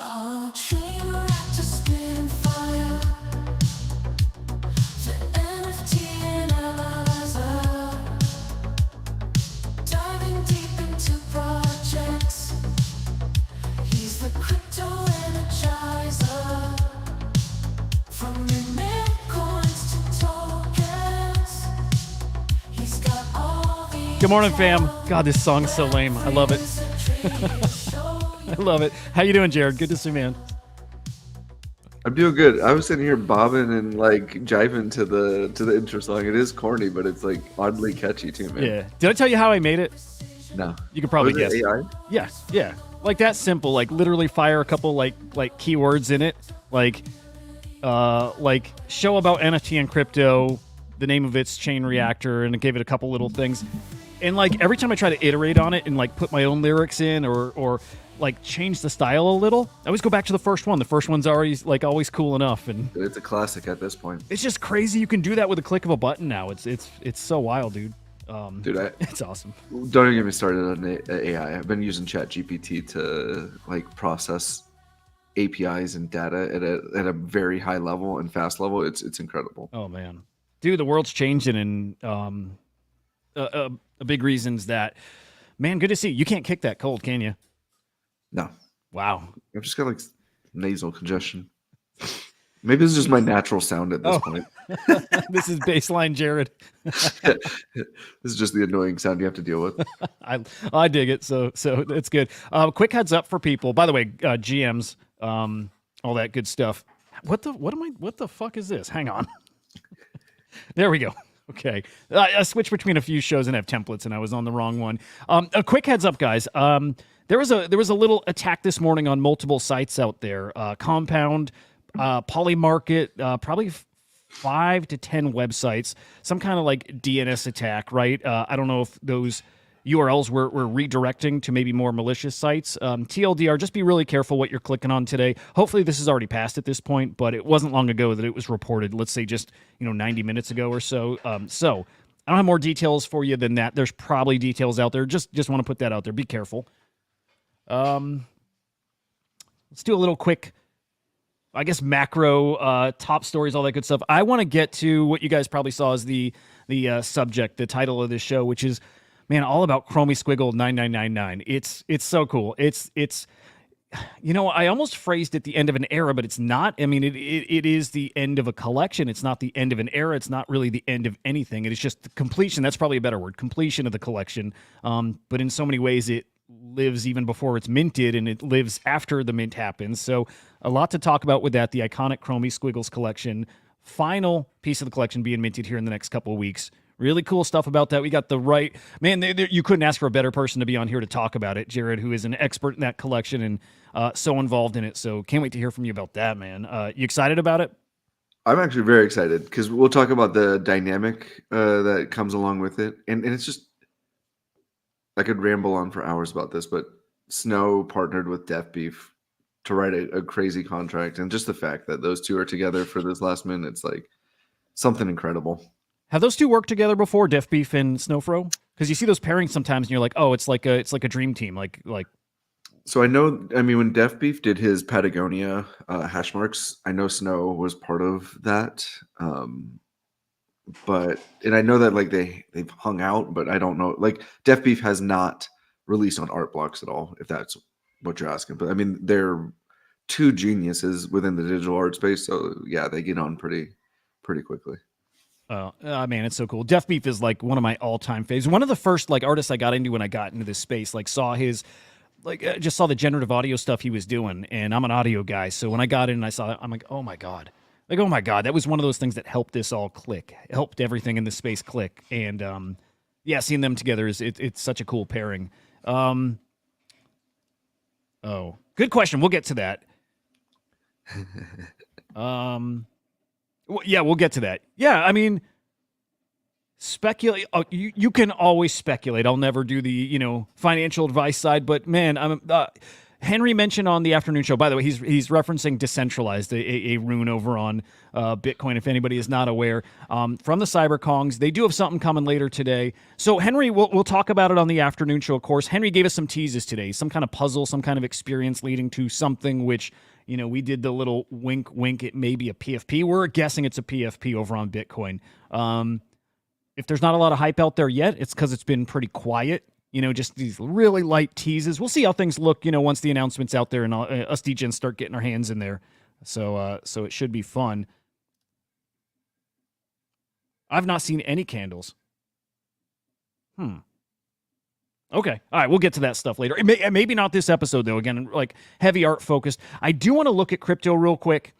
A train reactor spitting fire. The NFT analyzer. Diving deep into projects. He's the crypto energizer. From mint coins to tokens. He's got all the. Good morning, fam. God, this song's so lame. I love it. I love it. How you doing, Jared? Good to see you, man. I'm doing good. I was sitting here bobbing and like jiving to the intro song. It is corny, but it's like oddly catchy too, man. Yeah. Did I tell you how I made it? No. You could probably guess. AI? Yeah. Yeah. Like that simple. Like literally fire a couple like keywords in it. Like show about NFT and crypto. The name of it's Chain Reactor, and it gave it a couple little things. And like every time I try to iterate on it and like put my own lyrics in or like change the style a little, I always go back to the first one. The first one's already like always cool enough, and It's a classic at this point. it's just crazy. You can do that with a click of a button now. It's so wild, dude. Dude, It's awesome. don't even get me started on AI. I've been using ChatGPT to like process APIs and data at a very high level and fast level. It's incredible. Oh man, dude, the world's changing, and a big reason's that, man, good to see you. You can't kick that cold, can you? No, Wow. I've just got like nasal congestion. Maybe it's just my natural sound at this point. This is baseline Jared. This is just the annoying sound you have to deal with. I dig it. So it's good. Quick heads up for people. By the way, GMs, all that good stuff. What the fuck is this? Hang on. There we go. Okay. I switched between a few shows and have templates, and I was on the wrong one. A quick heads up, guys. There was a little attack this morning on multiple sites out there. Compound, Polymarket, probably 5 to 10 websites. Some kind of like DNS attack, right? I don't know if those URLs were redirecting to maybe more malicious sites. TLDR, just be really careful what you're clicking on today. Hopefully this is already passed at this point, but it wasn't long ago that it was reported. Let's say just 90 minutes ago or so. So I don't have more details for you than that. There's probably details out there. Just want to put that out there. Be careful. Let's do a little quick, I guess, macro top stories, all that good stuff. I want to get to what you guys probably saw as the subject, the title of this show, which is, man, all about Chromie Squiggle 9999. It's so cool. It's I almost phrased it the end of an era, but it's not. I mean, it is the end of a collection. It's not the end of an era. It's not really the end of anything. It is just the completion. That's probably a better word, completion of the collection. But in so many ways, it lives even before it's minted, and it lives after the mint happens. So a lot to talk about with that. The iconic Chromie Squiggles collection, final piece of the collection being minted here in the next couple of weeks. Really cool stuff about that. We got the right man. You couldn't ask for a better person to be on here to talk about it, Jared, who is an expert in that collection and so involved in it. So can't wait to hear from you about that, man. You excited about it? I'm actually very excited because we'll talk about the dynamic that comes along with it, and it's just, I could ramble on for hours about this, but Snow partnered with Def Beef to write a crazy contract, and just the fact that those two are together for this last minute, it's like something incredible. Have those two worked together before, Def Beef and Snowfro? Because you see those pairings sometimes, and you're like, oh, it's like a dream team, like. So I know, I mean, when Def Beef did his Patagonia hash marks, I know Snow was part of that. And I know that like they've hung out, but I don't know. Like Def Beef has not released on art blocks at all, if that's what you're asking. But I mean, they're two geniuses within the digital art space, so yeah, they get on pretty quickly. Man, it's so cool. Def Beef is like one of my all-time faves. One of the first like artists I got into when I got into this space. Like saw his, just saw the generative audio stuff he was doing, and I'm an audio guy, so when I got in and I saw it, I'm like, oh my god. Like, oh my God, that was one of those things that helped this all click, helped everything in the space click. And yeah, seeing them together it's such a cool pairing. Oh, good question. We'll get to that. Yeah, we'll get to that. Yeah, I mean, speculate. You can always speculate. I'll never do the financial advice side, but man, Henry mentioned on the afternoon show, by the way, he's referencing decentralized, a rune over on Bitcoin, if anybody is not aware, from the CyberKongs. They do have something coming later today. So Henry, we'll talk about it on the afternoon show, of course. Henry gave us some teases today, some kind of puzzle, some kind of experience leading to something which, we did the little wink, it may be a PFP. We're guessing it's a PFP over on Bitcoin. If there's not a lot of hype out there yet, it's because it's been pretty quiet. Just these really light teases. We'll see how things look, once the announcement's out there and us DJs start getting our hands in there. So it should be fun. I've not seen any candles. Okay. All right. We'll get to that stuff later. Maybe not this episode, though. Again, like heavy art focused. I do want to look at crypto real quick.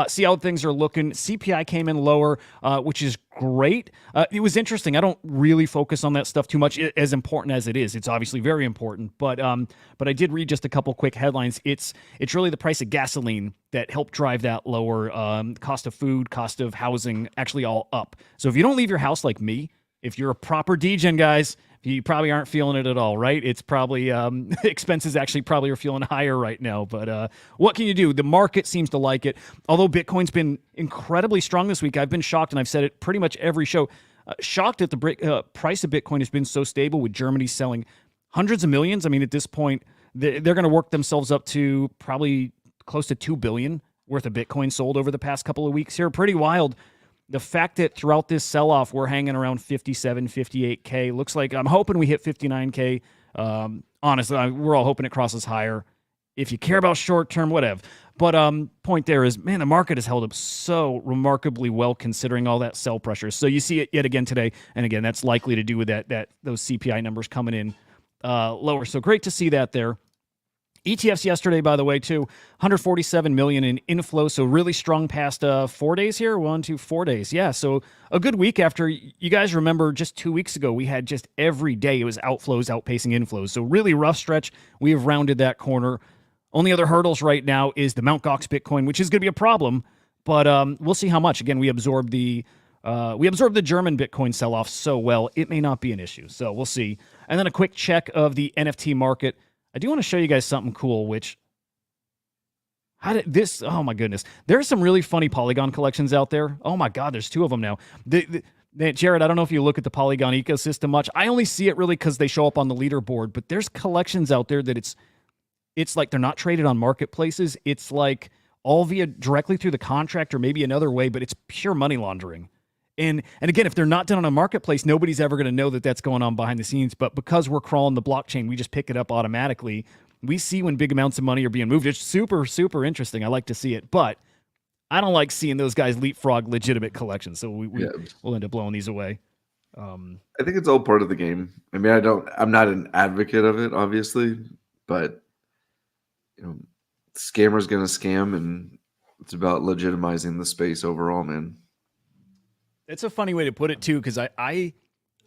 See how things are looking. CPI came in lower, which is great. It was interesting. I don't really focus on that stuff too much, as important as it is. It's obviously very important, but I did read just a couple quick headlines. It's really the price of gasoline that helped drive that lower. Cost of food, cost of housing, actually all up. So if you don't leave your house like me, if you're a proper degen, guys, you probably aren't feeling it at all, right? It's probably expenses actually probably are feeling higher right now. But what can you do? The market seems to like it. Although Bitcoin's been incredibly strong this week, I've been shocked, and I've said it pretty much every show. Shocked that the price of Bitcoin has been so stable, with Germany selling hundreds of millions. I mean, at this point, they're going to work themselves up to probably close to 2 billion worth of Bitcoin sold over the past couple of weeks here. Pretty wild. The fact that throughout this sell-off, we're hanging around 57, 58K. Looks like I'm hoping we hit 59K. Honestly, we're all hoping it crosses higher. If you care about short-term, whatever. But point there is, man, the market has held up so remarkably well considering all that sell pressure. So you see it yet again today. And again, that's likely to do with those CPI numbers coming in lower. So great to see that there. ETFs yesterday, by the way, too, 147 million in inflow. So really strong past 4 days here. 4 days. Yeah. So a good week after. You guys remember just 2 weeks ago, we had just every day it was outflows outpacing inflows. So really rough stretch. We have rounded that corner. Only other hurdles right now is the Mt. Gox Bitcoin, which is going to be a problem. But we'll see how much. Again, we absorbed the German Bitcoin sell-off so well, it may not be an issue. So we'll see. And then a quick check of the NFT market. I do want to show you guys something cool, oh my goodness. There's some really funny Polygon collections out there. Oh my God, there's 2 of them now. Jared, I don't know if you look at the Polygon ecosystem much. I only see it really because they show up on the leaderboard, but there's collections out there that it's like they're not traded on marketplaces. It's like all directly through the contract or maybe another way, but it's pure money laundering. And again, if they're not done on a marketplace, nobody's ever going to know that that's going on behind the scenes. But because we're crawling the blockchain, we just pick it up automatically. We see when big amounts of money are being moved. It's super, super interesting. I like to see it. But I don't like seeing those guys leapfrog legitimate collections. So we'll end up blowing these away. I think it's all part of the game. I mean, I'm not an advocate of it, obviously. But, scammer's going to scam. And it's about legitimizing the space overall, man. It's a funny way to put it, too, because I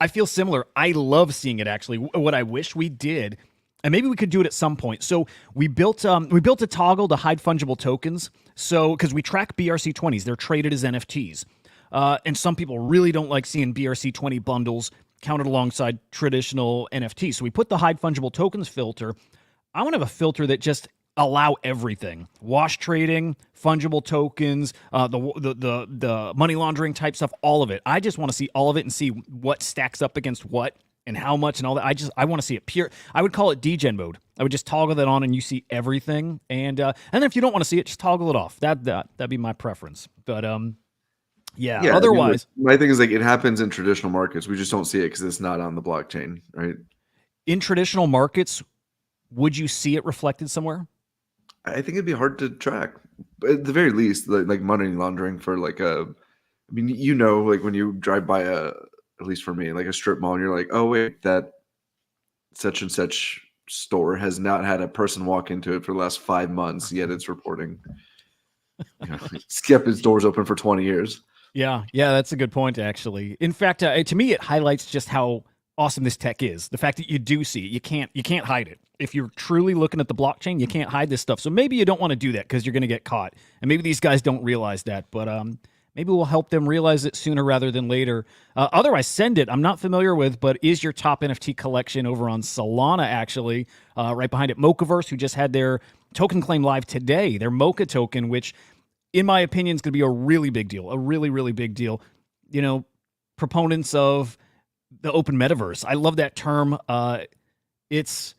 feel similar. I love seeing it, actually. What I wish we did, and maybe we could do it at some point. So we built a toggle to hide fungible tokens. So because we track BRC20s, they're traded as NFTs. And some people really don't like seeing BRC20 bundles counted alongside traditional NFTs. So we put the hide fungible tokens filter. I want to have a filter that just allow everything: wash trading, fungible tokens, the money laundering type stuff, all of it. I just want to see all of it and see what stacks up against what and how much and all that. I want to see it pure. I would call it degen mode. I would just toggle that on and you see everything. And then if you don't want to see it, just toggle it off. That'd be my preference. But yeah. Otherwise, I mean, my thing is, like, it happens in traditional markets. We just don't see it because it's not on the blockchain, right? In traditional markets, would you see it reflected somewhere? I think it'd be hard to track, but at the very least, like money laundering for like like when you drive by at least for me, like a strip mall, and you're like, oh wait, that such and such store has not had a person walk into it for the last 5 months, yet it's reporting. It's kept its doors open for 20 years. Yeah, that's a good point, actually. In fact, to me, it highlights just how awesome this tech is. The fact that you do see it, you can't hide it. If you're truly looking at the blockchain, you can't hide this stuff. So maybe you don't want to do that because you're going to get caught. And maybe these guys don't realize that. But maybe we'll help them realize it sooner rather than later. Otherwise, send it. I'm not familiar with, but is your top NFT collection over on Solana, actually. Right behind it, Mochaverse, who just had their token claim live today, their Mocha token, which, in my opinion, is going to be a really big deal, a really, really big deal. You know, proponents of the open metaverse. I love that term. It's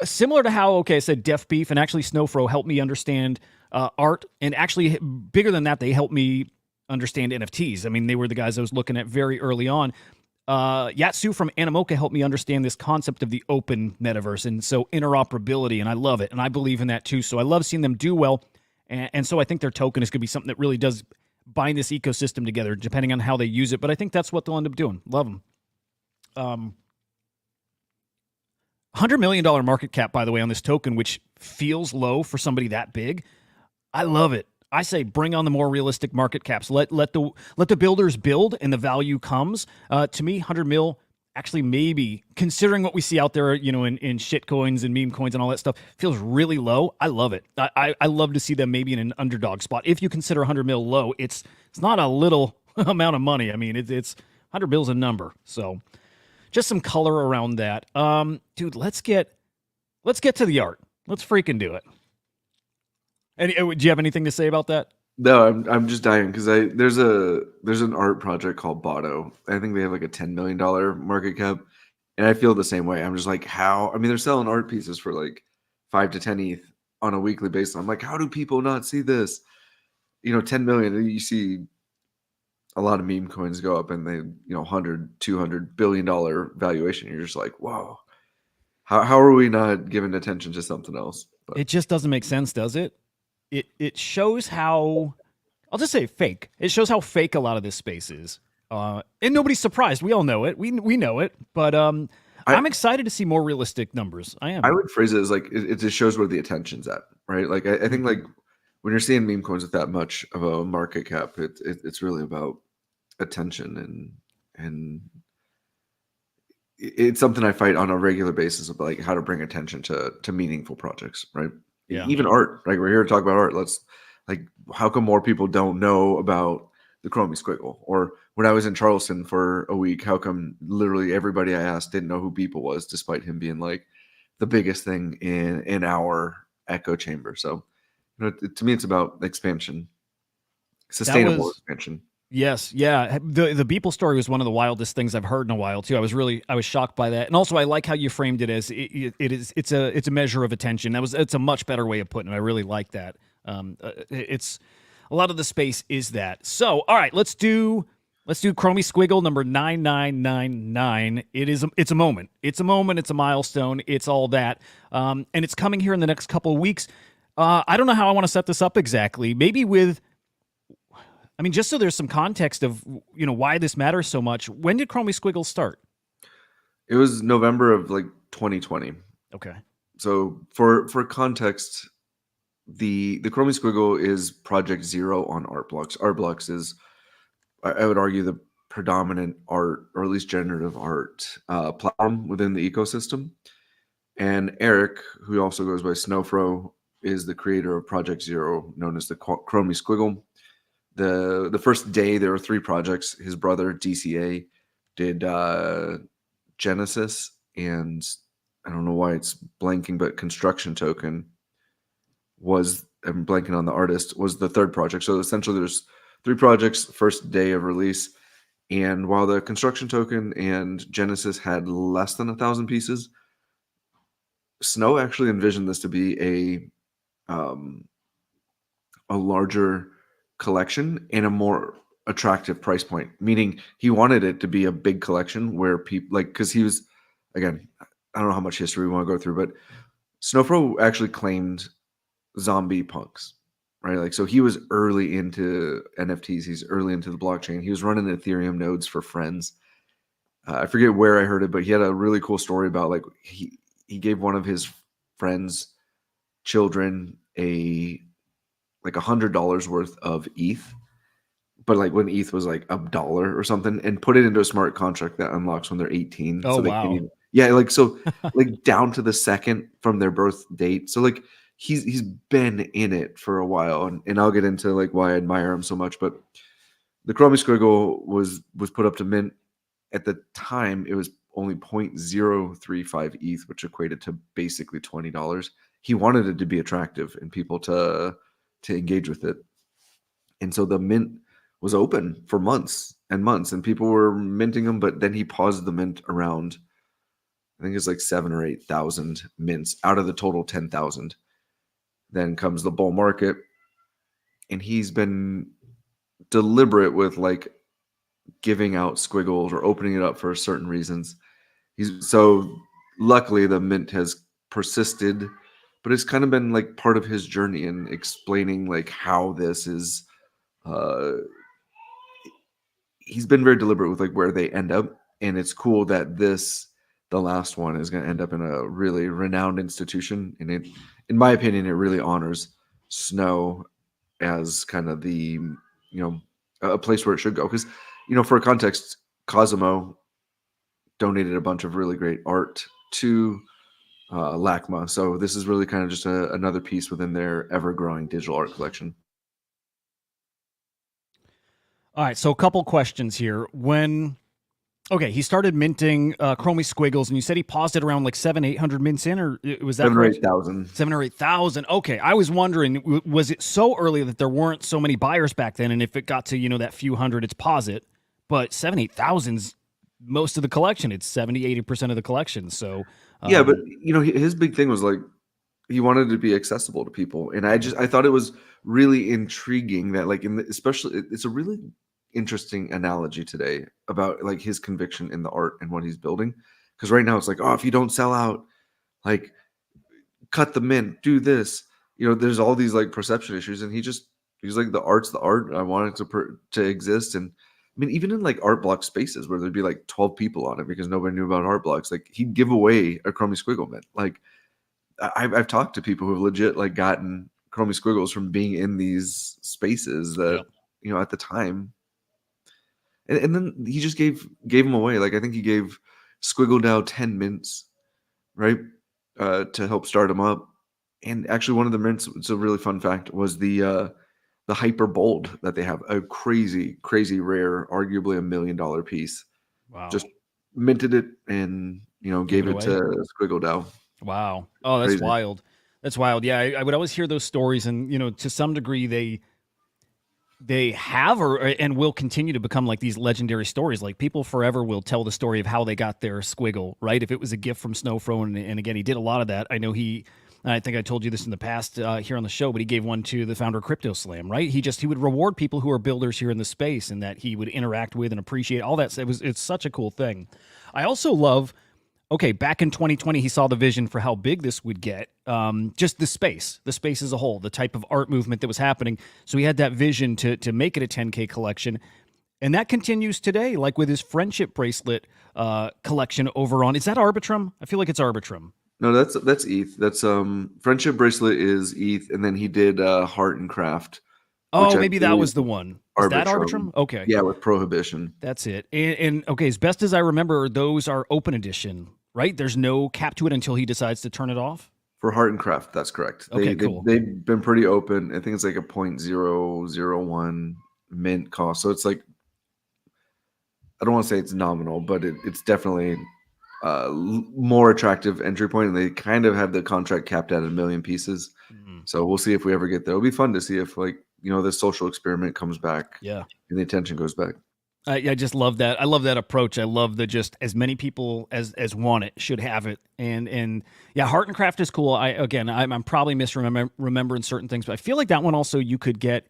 similar to how, I said Def Beef and actually Snowfro helped me understand art, and actually bigger than that, they helped me understand NFTs. I mean, they were the guys I was looking at very early on. Yatsu from Animoca helped me understand this concept of the open metaverse, and so interoperability, and I love it, and I believe in that too. So I love seeing them do well, and so I think their token is going to be something that really does bind this ecosystem together, depending on how they use it. But I think that's what they'll end up doing. Love them. $100 million market cap, by the way, on this token, which feels low for somebody that big. I love it. I say bring on the more realistic market caps. Let the builders build, and the value comes. To me, 100 mil, actually, maybe, considering what we see out there, in shit coins and meme coins and all that stuff, feels really low. I love it. I love to see them maybe in an underdog spot. If you consider 100 mil low, it's not a little amount of money. I mean, it's 100 bil's a number. So just some color around that. Dude, let's get to the art. Let's freaking do it. And do you have anything to say about that? No, I'm just dying because there's an art project called Botto. I think they have like a $10 million market cap, and I feel the same way. I'm just like, how? I mean, they're selling art pieces for like 5 to 10 ETH on a weekly basis. I'm like, how do people not see this? 10 million. And you see a lot of meme coins go up, and they 100, 200 billion dollar valuation. You're just like, whoa. How are we not giving attention to something else? But it just doesn't make sense, does it? It shows how, I'll just say fake. It shows how fake a lot of this space is. And nobody's surprised. We all know it. We know it. But I'm excited to see more realistic numbers. I am. I would phrase it as like it just shows where the attention's at, right? Like I think like when you're seeing meme coins with that much of a market cap, it's really about attention, and it's something I fight on a regular basis of like how to bring attention to meaningful projects, right? Yeah. Even art. Like we're here to talk about art. Let's how come more people don't know about the Chromie Squiggle? Or when I was in Charleston for a week, how come literally everybody I asked didn't know who Beeple was, despite him being like the biggest thing in our echo chamber? So, to me, it's about expansion, sustainable expansion. Yes, yeah. The Beeple story was one of the wildest things I've heard in a while too. I was shocked by that, and also I like how you framed it as it's a measure of attention. It's a much better way of putting it. I really like that. It's a lot of the space is that. So, all right, let's do Chromie Squiggle number 9999. It's a moment. It's a moment. It's a milestone. It's all that, and it's coming here in the next couple of weeks. I don't know how I want to set this up exactly. Maybe with. I mean, just so there's some context of why this matters so much. When did Chromie Squiggle start? It was November of like 2020. Okay. So for context, the Chromie Squiggle is Project Zero on Artblocks. Artblocks is, I would argue, the predominant art, or at least generative art platform within the ecosystem. And Eric, who also goes by Snowfro, is the creator of Project Zero, known as the Chromie Squiggle. The first day there were 3 projects. His brother DCA did Genesis, and I don't know why it's blanking, but Construction Token was, I'm blanking on the artist, was the 3rd project. So essentially there's 3 projects, first day of release. And while the Construction Token and Genesis had less than 1,000 pieces, Snow actually envisioned this to be a larger collection and a more attractive price point, meaning he wanted it to be a big collection where people because he was, again, I don't know how much history we want to go through, but Snowfro actually claimed zombie punks, right? So he was early into NFTs. He's early into the blockchain. He was running Ethereum nodes for friends. I forget where I heard it, but he had a really cool story about he gave one of his friends' children $100 worth of ETH, but when ETH was like $1 or something, and put it into a smart contract that unlocks when they're 18. Oh, so they wow. Down to the second from their birth date. So he's been in it for a while, and I'll get into why I admire him so much. But the Chromie Squiggle was put up to mint. At the time, it was only 0.035 ETH, which equated to basically $20. He wanted it to be attractive and people to engage with it. And so the mint was open for months and months, and people were minting them. But then he paused the mint around, I think it's like 7,000 or 8,000 mints out of the total 10,000. Then comes the bull market, and he's been deliberate with like giving out squiggles or opening it up for certain reasons. So luckily the mint has persisted, but it's kind of been like part of his journey in explaining like how this is. He's been very deliberate with like where they end up, and it's cool that the last one is going to end up in a really renowned institution, and it, in my opinion, it really honors Snow as kind of the a place where it should go, because for context, Cosimo donated a bunch of really great art to LACMA, so this is really kind of just another piece within their ever-growing digital art collection. All right, so a couple questions here. He started minting Chromie Squiggles, and you said he paused it around like 700-800 mints in, or was that 7,000 or 8,000? 7,000 or 8,000. Okay, I was wondering, was it so early that there weren't so many buyers back then, and if it got to that few hundred, it's pause it, but 7,000-8,000's most of the collection. It's 70-80% of the collection. So yeah, but his big thing was like he wanted to be accessible to people, and I thought it was really intriguing that like especially it's a really interesting analogy today about like his conviction in the art and what he's building, because right now it's like, oh, if you don't sell out, like cut the mint, do this, there's all these like perception issues, and he's like, the art's the art. I want it to exist. And I mean, even in like art block spaces where there'd be like 12 people on it because nobody knew about art blocks, like he'd give away a Chromie Squiggle mint. Like I've talked to people who have legit like gotten Chromie Squiggles from being in these spaces that at the time. And then he just gave them away. Like I think he gave Squiggle DAO 10 mints, right, to help start him up. And actually, one of the mints, it's a really fun fact, was the hyper bold that they have, a crazy rare, arguably $1 million piece. Wow! Just minted it and gave it to Squiggle DAO. Wow! Oh, that's crazy. Wild. That's wild. Yeah, I would always hear those stories, and to some degree they have and will continue to become like these legendary stories. Like people forever will tell the story of how they got their Squiggle, right? If it was a gift from Snowfro, and again, he did a lot of that. I know I think I told you this in the past here on the show, but he gave one to the founder of Crypto Slam, right? He would reward people who are builders here in the space and that he would interact with and appreciate all that. It's such a cool thing. I also love, back in 2020, he saw the vision for how big this would get. Just the space as a whole, the type of art movement that was happening. So he had that vision to make it a 10K collection. And that continues today, like with his friendship bracelet collection over on, is that Arbitrum? I feel like it's Arbitrum. No, that's ETH. That's friendship bracelet is ETH, and then he did Heart and Craft. Oh, maybe that was the one. Is that Arbitrum? Okay. Yeah, with Prohibition. That's it. And as best as I remember, those are open edition, right? There's no cap to it until he decides to turn it off? For Heart and Craft, that's correct. Cool. They've been pretty open. I think it's like a 0.001 mint cost. So it's like, I don't want to say it's nominal, but it's definitely more attractive entry point, and they kind of have the contract capped at 1 million pieces. Mm-hmm. So we'll see if we ever get there. It'll be fun to see if this social experiment comes back. Yeah, and the attention goes back. I just love that. I love that approach. I love the just as many people as want it should have it. And yeah, Heart and Craft is cool. I'm probably misremembering certain things, but I feel like that one also you could get.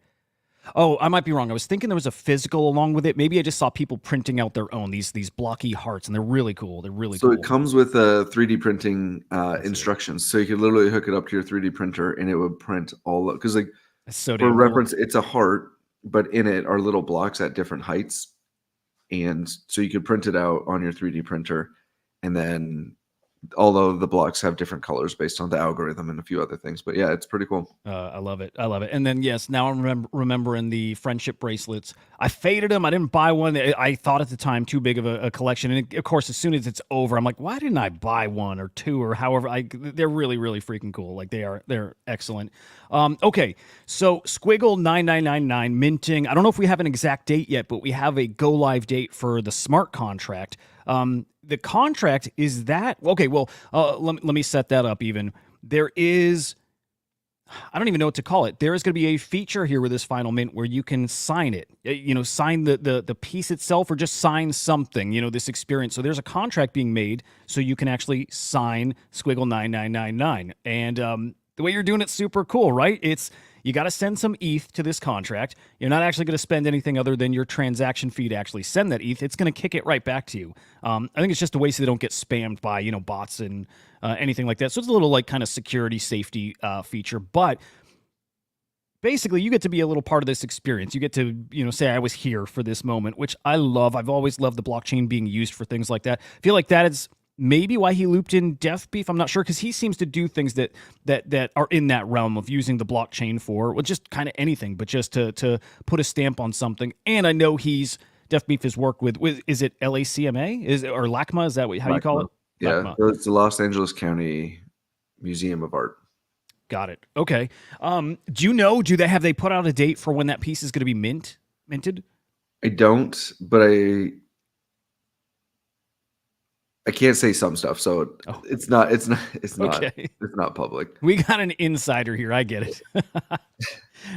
Oh, I might be wrong. I was thinking there was a physical along with it. Maybe I just saw people printing out their own, these blocky hearts, and they're really cool. They're really cool. So it comes with 3D printing instructions. So you could literally hook it up to your 3D printer, and it would print all, because like so for reference, it's a heart, but in it are little blocks at different heights. And so you could print it out on your 3D printer, and then although the blocks have different colors based on the algorithm and a few other things. But yeah, it's pretty cool. I love it. I love it. And then, yes, now I'm remembering the friendship bracelets. I faded them. I didn't buy one. I thought at the time too big of a collection. And of course, as soon as it's over, I'm like, why didn't I buy one or two or however? They're really, really freaking cool. Like they're excellent. Okay, so Squiggle 9999 minting. I don't know if we have an exact date yet, but we have a go live date for the smart contract. The contract is that okay? Well, let me set that up. Even there is. I don't even know what to call it. There is going to be a feature here with this final mint where you can sign it. Sign the piece itself or just sign something. This experience. So there's a contract being made so you can actually sign Squiggle 9999. And the way you're doing it's super cool, right? You got to send some ETH to this contract. You're not actually going to spend anything other than your transaction fee to actually send that ETH. It's going to kick it right back to you. I think it's just a way so they don't get spammed by bots and anything like that. So it's a little like kind of security safety feature, but basically you get to be a little part of this experience. You get to say I was here for this moment, which I love. I've always loved the blockchain being used for things like that. I feel like that is maybe why he looped in Death Beef. I'm not sure, because he seems to do things that are in that realm of using the blockchain for just kind of anything, but just to put a stamp on something. And I know Death Beef has worked with is it LACMA or LACMA? Is that how you call it? Yeah, LACMA. it's the Los Angeles County Museum of Art. Got it. Okay. Do they put out a date for when that piece is going to be minted? I don't, but I can't say some stuff, so it's not Okay. it's not public. We got an insider here. I get it.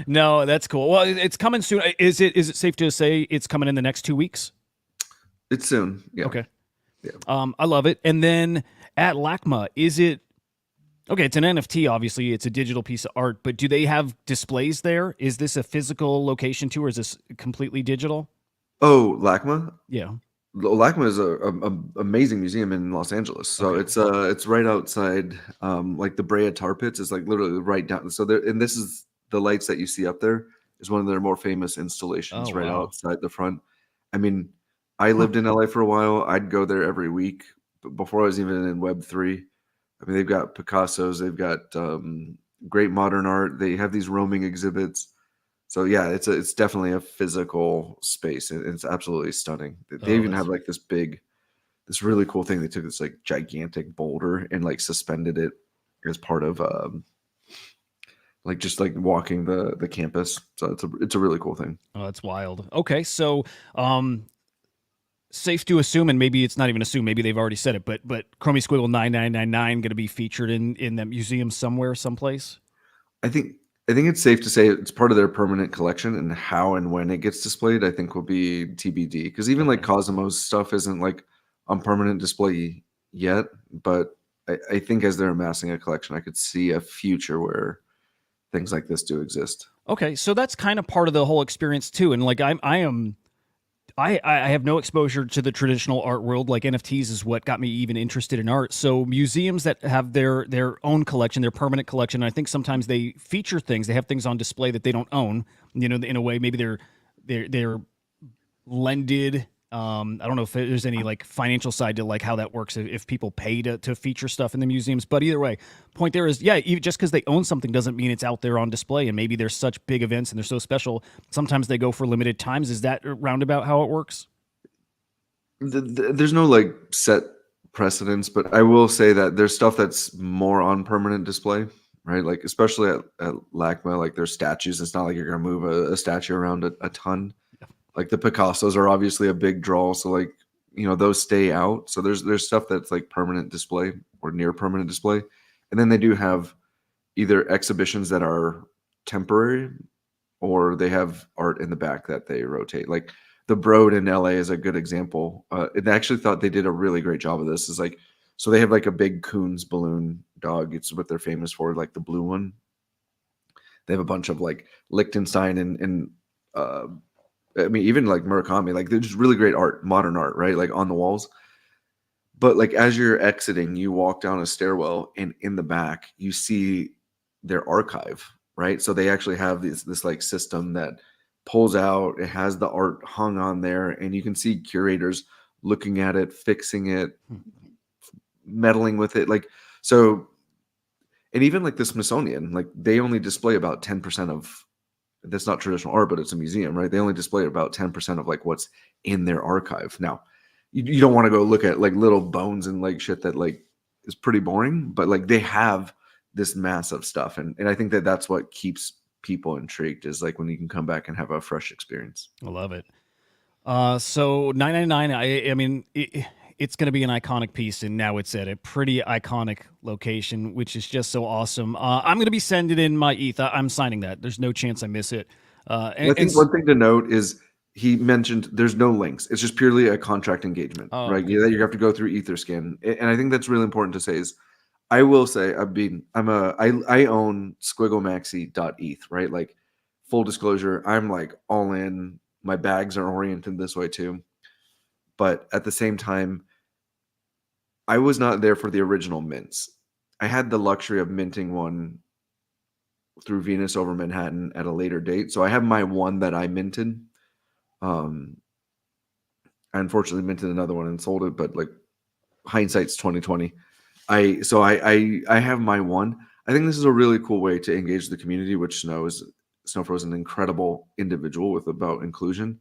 No, that's cool. Well, it's coming soon. Is it safe to say it's coming in the next 2 weeks? It's soon. Yeah. Okay. Yeah. I love it. And then at LACMA, is it okay? It's an NFT, obviously. It's a digital piece of art, but do they have displays there? Is this a physical location too, or is this completely digital? Oh, LACMA? Yeah. LACMA is a amazing museum in Los Angeles. So Okay. it's right outside, like the Brea Tar Pits is like literally right down. So there, and this is the lights that you see up there is one of their more famous installations right wow. outside the front. I mean, I lived in LA for a while. I'd go there every week before I was even in Web3. I mean, they've got Picassos, they've got great modern art. They have these roaming exhibits. So yeah, it's definitely a physical space. It's absolutely stunning. They even have like this really cool thing. They took this like gigantic boulder and like suspended it as part of like just like walking the campus. So it's a really cool thing. Oh, that's wild. Okay, so safe to assume, and maybe it's not even assumed, maybe they've already said it, but Chromie Squiggle 9999 going to be featured in that museum somewhere, someplace? I think it's safe to say it's part of their permanent collection, and how and when it gets displayed, I think will be TBD. Because even like Cosmo's stuff isn't like on permanent display yet, but I think as they're amassing a collection, I could see a future where things like this do exist. Okay, so that's kind of part of the whole experience too. And like I have no exposure to the traditional art world. Like NFTs is what got me even interested in art. So museums that have their own collection, their permanent collection, I think sometimes they feature things. They have things on display that they don't own. In a way, maybe they're lended. I don't know if there's any like financial side to like how that works, if people pay to feature stuff in the museums. But either way, point there is, even just because they own something doesn't mean it's out there on display. And maybe there's such big events and they're so special. Sometimes they go for limited times. Is that roundabout how it works? There's no like set precedence, but I will say that there's stuff that's more on permanent display, right? Like especially at LACMA, like there's statues. It's not like you're gonna move a statue around a ton. Like the Picassos are obviously a big draw, so like those stay out. So there's stuff that's like permanent display or near permanent display, and then they do have either exhibitions that are temporary, or they have art in the back that they rotate. Like the Broad in LA is a good example. And I actually thought they did a really great job of this. Is like, so they have like a big Coons balloon dog. It's what they're famous for, like the blue one. They have a bunch of like Liechtenstein and I mean, even like Murakami, like there's just really great art, modern art, right? Like on the walls. But like as you're exiting, you walk down a stairwell, and in the back, you see their archive, right? So they actually have this like system that pulls out. It has the art hung on there, and you can see curators looking at it, fixing it, meddling with it. Like, so, and even like the Smithsonian, like they only display about 10% of, that's not traditional art, but it's a museum, right? They only display about 10% of like what's in their archive. Now, you don't want to go look at like little bones and like shit that like is pretty boring, but like they have this massive stuff. And I think that that's what keeps people intrigued, is like when you can come back and have a fresh experience. I love it. So 999, I mean, it's going to be an iconic piece, and now it's at a pretty iconic location, which is just so awesome. I'm going to be sending in my ETH. I'm signing that. There's no chance I miss it. I think one thing to note is he mentioned there's no links. It's just purely a contract engagement, right? okay. You have to go through Etherscan. And I think that's really important to say is, I will say I own squigglemaxi.eth, right? Like, full disclosure, I'm like all in. My bags are oriented this way too. But at the same time, I was not there for the original mints. I had the luxury of minting one through Venus over Manhattan at a later date. So I have my one that I minted. I unfortunately minted another one and sold it, but like, hindsight's 2020. I have my one. I think this is a really cool way to engage the community, which Snowfro is an incredible individual with about inclusion,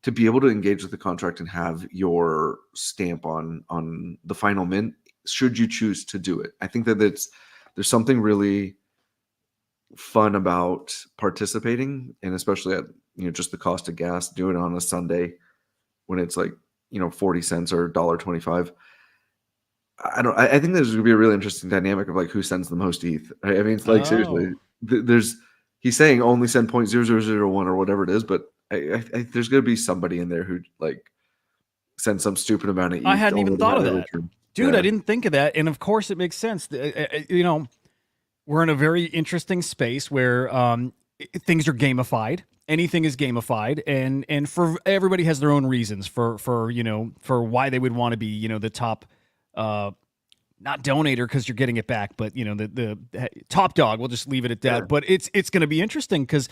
to be able to engage with the contract and have your stamp on the final mint, should you choose to do it. I think that there's something really fun about participating, and especially at just the cost of gas, doing it on a Sunday when it's like 40 cents or $1.25. I think there's gonna be a really interesting dynamic of like who sends the most ETH. Right? I mean, it's like seriously, he's saying only send 0.0001 or whatever it is, but there's gonna be somebody in there who like sends some stupid amount of ETH. I hadn't even thought of that, dude. Yeah. I didn't think of that, and of course it makes sense. We're in a very interesting space where things are gamified. Anything is gamified, and for everybody has their own reasons for why they would want to be the top. Not donator because you're getting it back, but the top dog. We'll just leave it at that. Sure. But it's going to be interesting because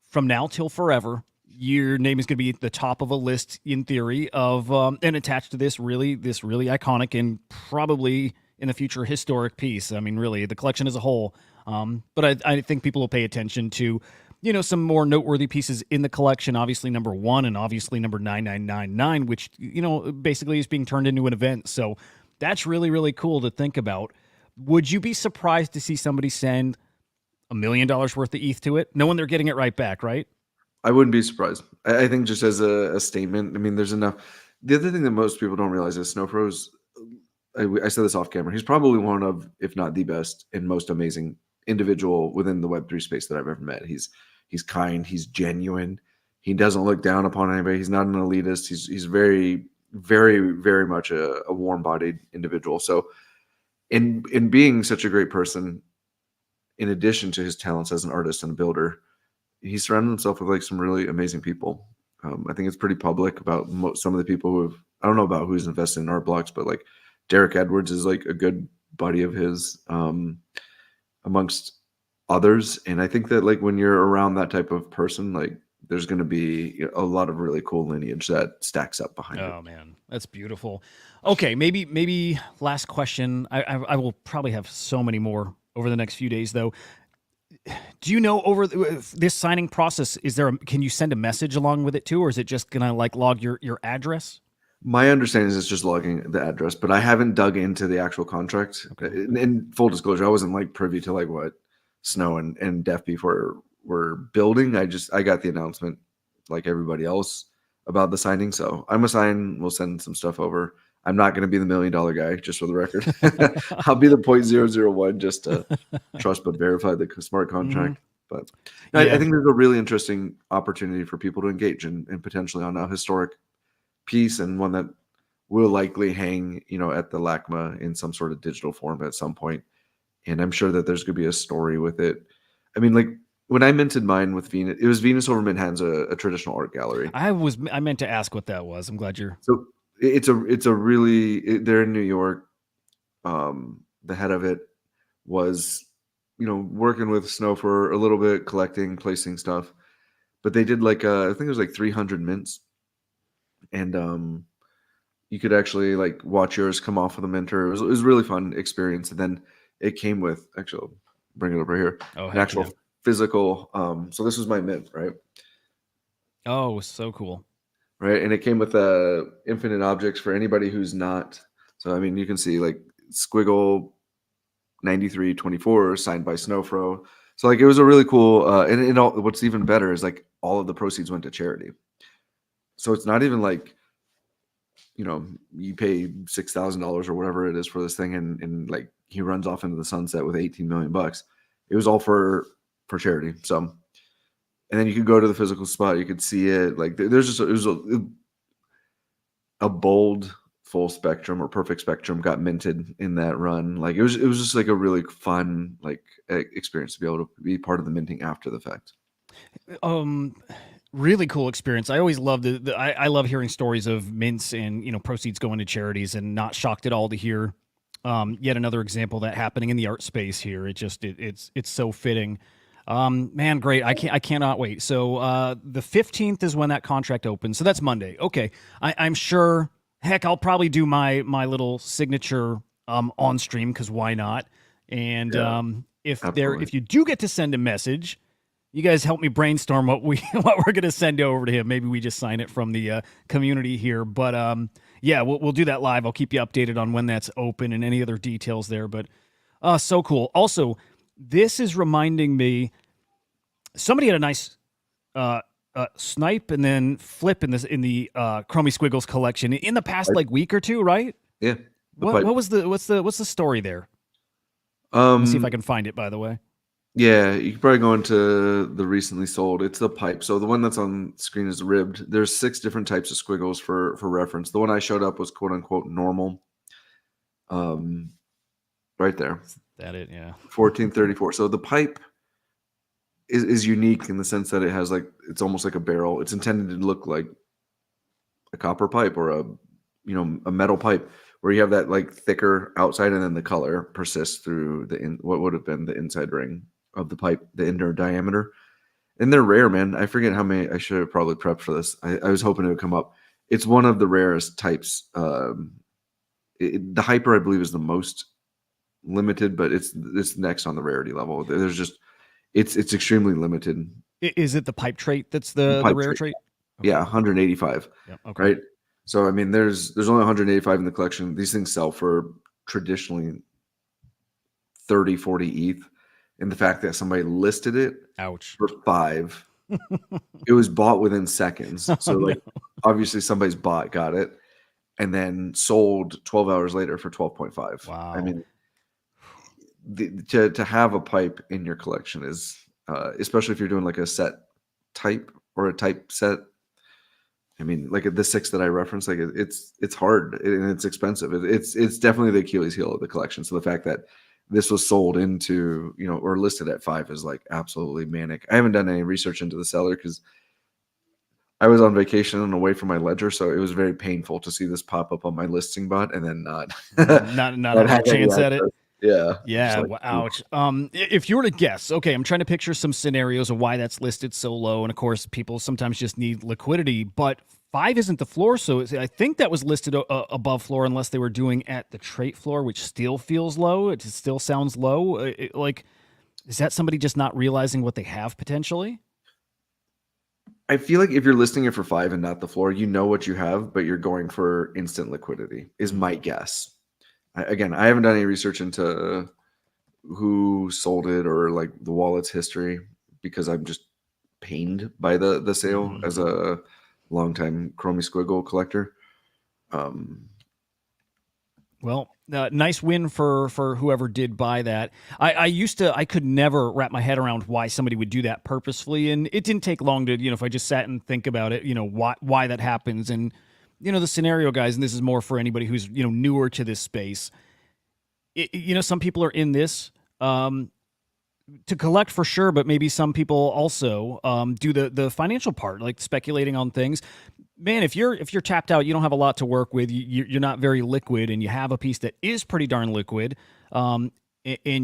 from now till forever, your name is going to be at the top of a list in theory of and attached to this really iconic and probably in the future historic piece. I mean, really, the collection as a whole. But I think people will pay attention to some more noteworthy pieces in the collection. Obviously, number 1 and obviously number 9999, which basically is being turned into an event. So that's really, really cool to think about. Would you be surprised to see somebody send $1 million worth of ETH to it, knowing they're getting it right back, right? I wouldn't be surprised. I think just as a statement, I mean, there's enough. The other thing that most people don't realize is Snowfro's, I said this off camera, he's probably one of, if not the best and most amazing individual within the Web3 space that I've ever met. He's kind, he's genuine. He doesn't look down upon anybody. He's not an elitist. He's very, very, very much a warm-bodied individual. So in being such a great person, in addition to his talents as an artist and a builder, he's surrounded himself with like some really amazing people. I think it's pretty public about some of the people who have, I don't know about who's invested in art blocks, but like Derek Edwards is like a good buddy of his, amongst others. And I think that like when you're around that type of person, like there's going to be a lot of really cool lineage that stacks up behind it. Oh man, that's beautiful. Okay, maybe last question. I will probably have so many more over the next few days though. Do you know over this signing process, can you send a message along with it too, or is it just gonna like log your address? My understanding is it's just logging the address, but I haven't dug into the actual contract. Okay. In full disclosure, I wasn't like privy to like what Snow and Def Beef were building. I got the announcement like everybody else about the signing. So I'm we'll send some stuff over. I'm not going to be the $1 million guy, just for the record. I'll be the 0.001 just to trust but verify the smart contract. Mm-hmm. But I think there's a really interesting opportunity for people to engage and potentially on a historic piece, and one that will likely hang, at the LACMA in some sort of digital form at some point. And I'm sure that there's going to be a story with it. I mean, like when I minted mine with Venus, it was Venus over Manhattan's a traditional art gallery. I meant to ask what that was. I'm glad you're. So it's a really, they're in New York. The head of it was, working with Snow for a little bit, collecting, placing stuff. But they did like, I think it was like 300 mints. And you could actually like watch yours come off with a mentor. It was a really fun experience. And then it came with actually I'll bring it over here. Oh, An heck actual yeah. physical. So this was my mint, right? Oh, so cool. Right, and it came with infinite objects for anybody who's not. So I mean, you can see like Squiggle 9324 signed by Snowfro. So like it was a really cool. And all, what's even better is like all of the proceeds went to charity. So it's not even like, you know, you pay $6,000 or whatever it is for this thing, and like he runs off into the sunset with 18 million bucks. It was all for charity. So, and then you could go to the physical spot, you could see it. Like there's just it was a bold full spectrum or perfect spectrum got minted in that run. Like it was just like a really fun like experience to be able to be part of the minting after the fact. Really cool experience. I always love I love hearing stories of mints and, you know, proceeds going to charities, and not shocked at all to hear yet another example of that happening in the art space here. It's so fitting. Man, great. I cannot wait. So the 15th is when that contract opens. So that's Monday. Okay. I'm sure, heck, I'll probably do my little signature on stream, because why not? And Yeah, if absolutely. you do get to send a message, you guys help me brainstorm what we're gonna send over to him. Maybe we just sign it from the community here. But yeah, we'll do that live. I'll keep you updated on when that's open and any other details there. But so cool. Also, this is reminding me, somebody had a nice snipe and then flip in the Chromie Squiggles collection in the past like week or two, right? Yeah. What was what's the story there? Let me see if I can find it, by the way. Yeah, you could probably go into the recently sold. It's the pipe. So the one that's on screen is ribbed. There's 6 different types of squiggles for reference. The one I showed up was quote unquote normal. Right there. That it, yeah. 1434. So the pipe is unique in the sense that it has like it's almost like a barrel. It's intended to look like a copper pipe or a metal pipe, where you have that like thicker outside and then the color persists through what would have been the inside ring of the pipe, the inner diameter. And they're rare, man. I forget how many. I should have probably prepped for this. I was hoping it would come up. It's one of the rarest types. The hyper, I believe, is the most limited, but it's next on the rarity level. There's just it's extremely limited. Is it the pipe trait that's the Pipe rare trait. trait? Okay. Yeah, 185. Yep. Okay. Right. So I mean, there's only 185 in the collection. These things sell for traditionally 30, 40 ETH. And the fact that somebody listed it Ouch. for 5, it was bought within seconds. So like obviously somebody's bought, got it, and then sold 12 hours later for 12.5. Wow. I mean, to have a pipe in your collection is especially if you're doing like a set type or a type set. I mean, like the 6 that I referenced, like it's hard and it's expensive. It's definitely the Achilles heel of the collection. So the fact that this was sold into, or listed at 5 is like absolutely manic. I haven't done any research into the seller because I was on vacation and away from my ledger, so it was very painful to see this pop up on my listing bot and then not not have a chance at it. Yeah. Yeah. Like, ouch. If you were to guess, okay, I'm trying to picture some scenarios of why that's listed so low, and of course, people sometimes just need liquidity, but 5 isn't the floor, so I think that was listed above floor, unless they were doing at the trait floor, which still feels low. It still sounds low. Is that somebody just not realizing what they have potentially? I feel like if you're listing it for 5 and not the floor, you know what you have, but you're going for instant liquidity is my guess. Again, I haven't done any research into who sold it or like the wallet's history because I'm just pained by the sale as a longtime Chromie Squiggle collector. Well, nice win for whoever did buy that. I could never wrap my head around why somebody would do that purposefully, and it didn't take long to, if I just sat and think about it, why that happens, and the scenario, guys, and this is more for anybody who's newer to this space. Some people are in this to collect for sure, but maybe some people also do the financial part, like speculating on things. Man, if you're tapped out, you don't have a lot to work with. You're not very liquid, and you have a piece that is pretty darn liquid, and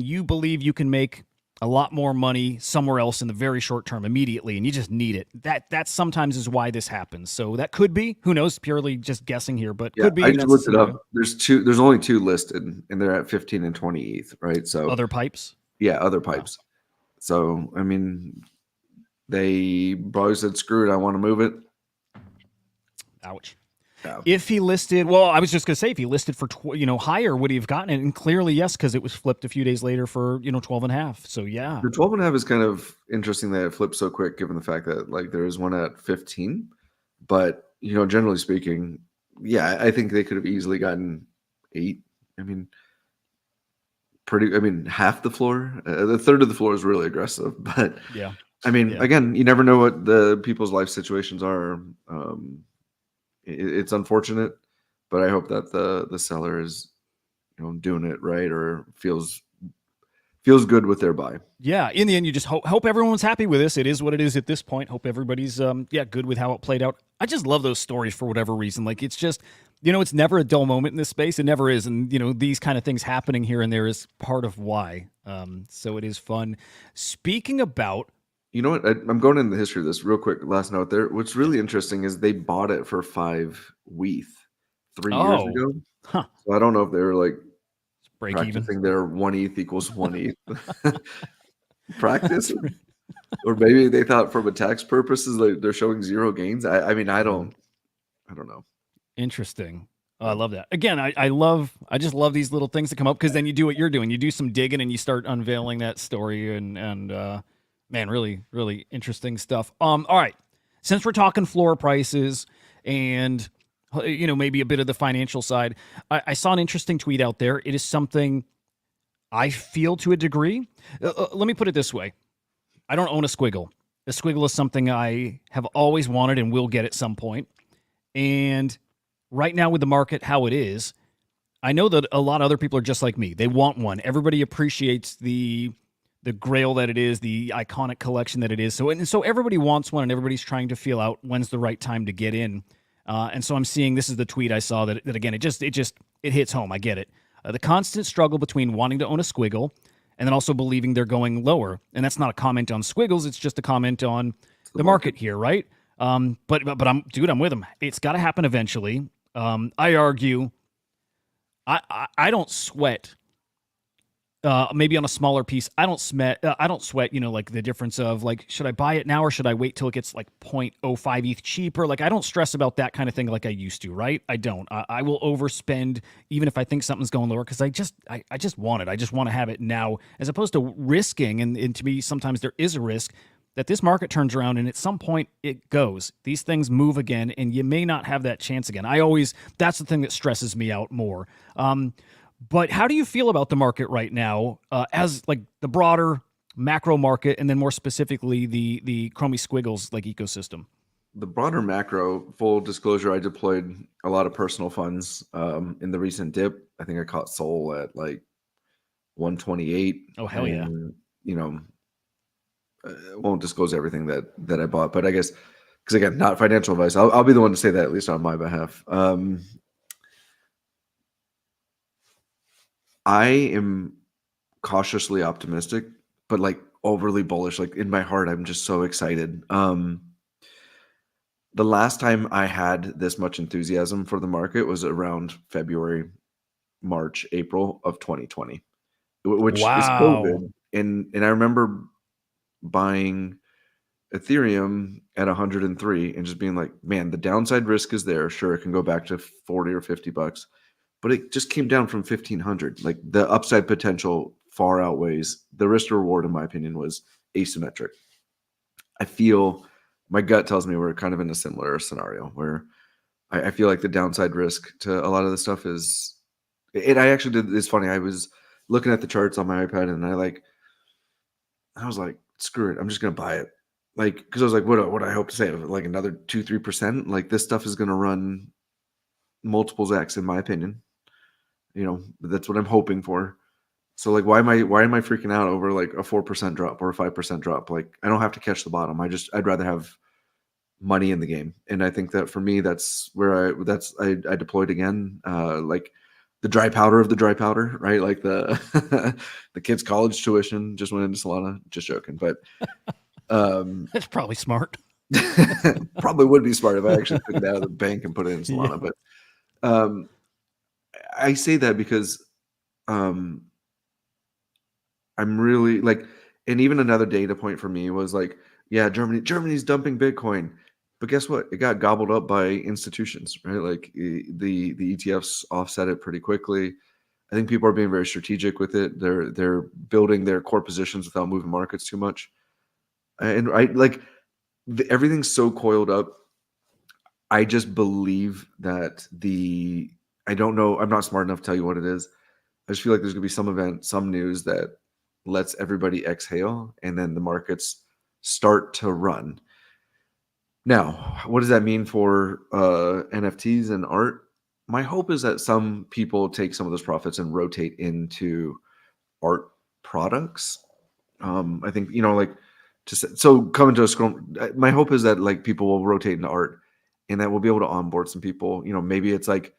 you believe you can make a lot more money somewhere else in the very short term immediately, and you just need it. That sometimes is why this happens. So that could be, who knows, purely just guessing here, but Yeah, could be. I just That's a looked it scenario. up. There's only 2 listed, and they're at 15 and 20 ETH, right? So Other pipes. yeah, other pipes. So I mean, they probably said, "Screw it, I want to move it." Ouch. Yeah. If he listed, well, I was just gonna say, if he listed for higher, would he have gotten it? And clearly, yes, because it was flipped a few days later for 12 and a half. So yeah, The 12 and a half is kind of interesting that it flipped so quick, given the fact that like there is one at 15. But generally speaking, yeah, I think they could have easily gotten 8. I mean, half the floor. The third of the floor is really aggressive, but yeah. I mean, Yeah. again, you never know what the people's life situations are. It's unfortunate, but I hope that the seller is doing it right or feels good with their buy. Yeah, in the end, you just hope everyone's happy with this. It is what it is at this point. Hope everybody's good with how it played out. I just love those stories for whatever reason. Like, it's just it's never a dull moment in this space. It never is, and these kind of things happening here and there is part of why. So it is fun. Speaking about, You know what? I'm going into the history of this real quick. Last note there. What's really interesting is they bought it for 5 WETH 3 years ago. huh, So I don't know if they were like break even. practicing their 1 ETH equals 1 ETH practice, or maybe they thought from a tax purposes like they're showing 0 gains. I mean, I don't know. Interesting. I love that. Again, I just love these little things that come up, because then you do what you're doing. You do some digging and you start unveiling that story, and man, really, really interesting stuff. All right. Since we're talking floor prices and maybe a bit of the financial side, I saw an interesting tweet out there. It is something I feel to a degree. Let me put it this way. I don't own a Squiggle. A Squiggle is something I have always wanted and will get at some point. And right now, with the market how it is, I know that a lot of other people are just like me. They want one. Everybody appreciates the grail that it is, the iconic collection that it is. So everybody wants one, and everybody's trying to feel out when's the right time to get in. And so I'm seeing, this is the tweet I saw that again, it hits home. I get it. The constant struggle between wanting to own a Squiggle and then also believing they're going lower. And that's not a comment on Squiggles. It's just a comment on the market here, right? But I'm with him. It's got to happen eventually. I argue, I don't sweat. Maybe on a smaller piece, I don't sweat. Like the difference of like, should I buy it now or should I wait till it gets like 0.05 ETH cheaper? Like, I don't stress about that kind of thing like I used to, right? I don't. I will overspend even if I think something's going lower, because I just want it. I just want to have it now, as opposed to risking. And to me, sometimes there is a risk that this market turns around and at some point it goes. These things move again, and you may not have that chance again. That's the thing that stresses me out more. But how do you feel about the market right now, as like the broader macro market, and then more specifically the Chromie Squiggles like ecosystem? The broader macro, full disclosure, I deployed a lot of personal funds in the recent dip. I think I caught Sol at like 128. Oh, hell yeah. Won't disclose everything that I bought, but I guess, because again, not financial advice. I'll be the one to say that, at least on my behalf. I am cautiously optimistic, but like overly bullish. Like in my heart, I'm just so excited. The last time I had this much enthusiasm for the market was around February, March, April of 2020, which is COVID. And I remember buying Ethereum at 103 and just being like, man, the downside risk is there. Sure, it can go back to 40 or 50 bucks. But it just came down from 1,500. Like, the upside potential far outweighs the risk to reward, in my opinion, was asymmetric. I feel, my gut tells me we're kind of in a similar scenario where I feel like the downside risk to a lot of the stuff is, and I actually did, it's funny, I was looking at the charts on my iPad and I was like, screw it, I'm just going to buy it. Like, because I was like, what I hope to say, like another 2-3%? Like, this stuff is going to run multiples X, in my opinion. That's what I'm hoping for. So like, why am I freaking out over like a 4% drop or a 5% drop? Like, I don't have to catch the bottom. I'd rather have money in the game. And I think that for me, that's where I deployed again. Like, the dry powder of the dry powder, right? Like the the kids' college tuition just went into Solana. Just joking, but That's probably smart. probably would be smart if I actually took it out of the bank and put it in Solana. Yeah. But I say that because um, I'm really like, and even another data point for me was like, yeah, Germany's dumping Bitcoin, but guess what? It got gobbled up by institutions, right? Like the ETFs offset it pretty quickly. I think people are being very strategic with it. They're building their core positions without moving markets too much. And I like everything's so coiled up. I just believe that I don't know. I'm not smart enough to tell you what it is. I just feel like there's going to be some event, some news that lets everybody exhale, and then the markets start to run. Now, what does that mean for NFTs and art? My hope is that some people take some of those profits and rotate into art products. I think like so coming to a scroll. My hope is that like people will rotate into art, and that we'll be able to onboard some people. Maybe it's like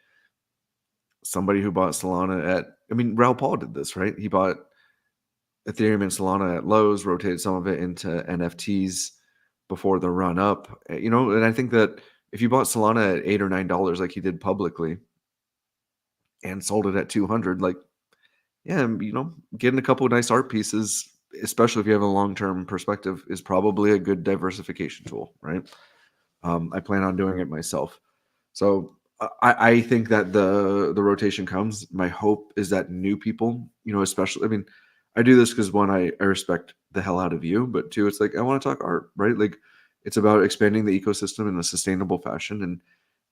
somebody who bought Solana at. I mean, Raul Paul did this, right? He bought Ethereum and Solana at lows, rotated some of it into NFTs before the run up. And I think that if you bought Solana at $8 or $9, like he did publicly, and sold it at 200, like, yeah, getting a couple of nice art pieces, especially if you have a long-term perspective, is probably a good diversification tool, right? I plan on doing it myself. So I think that the rotation comes. My hope is that new people, especially, I mean, I do this because one, I respect the hell out of you, but two, it's like, I want to talk art, right? Like it's about expanding the ecosystem in a sustainable fashion. And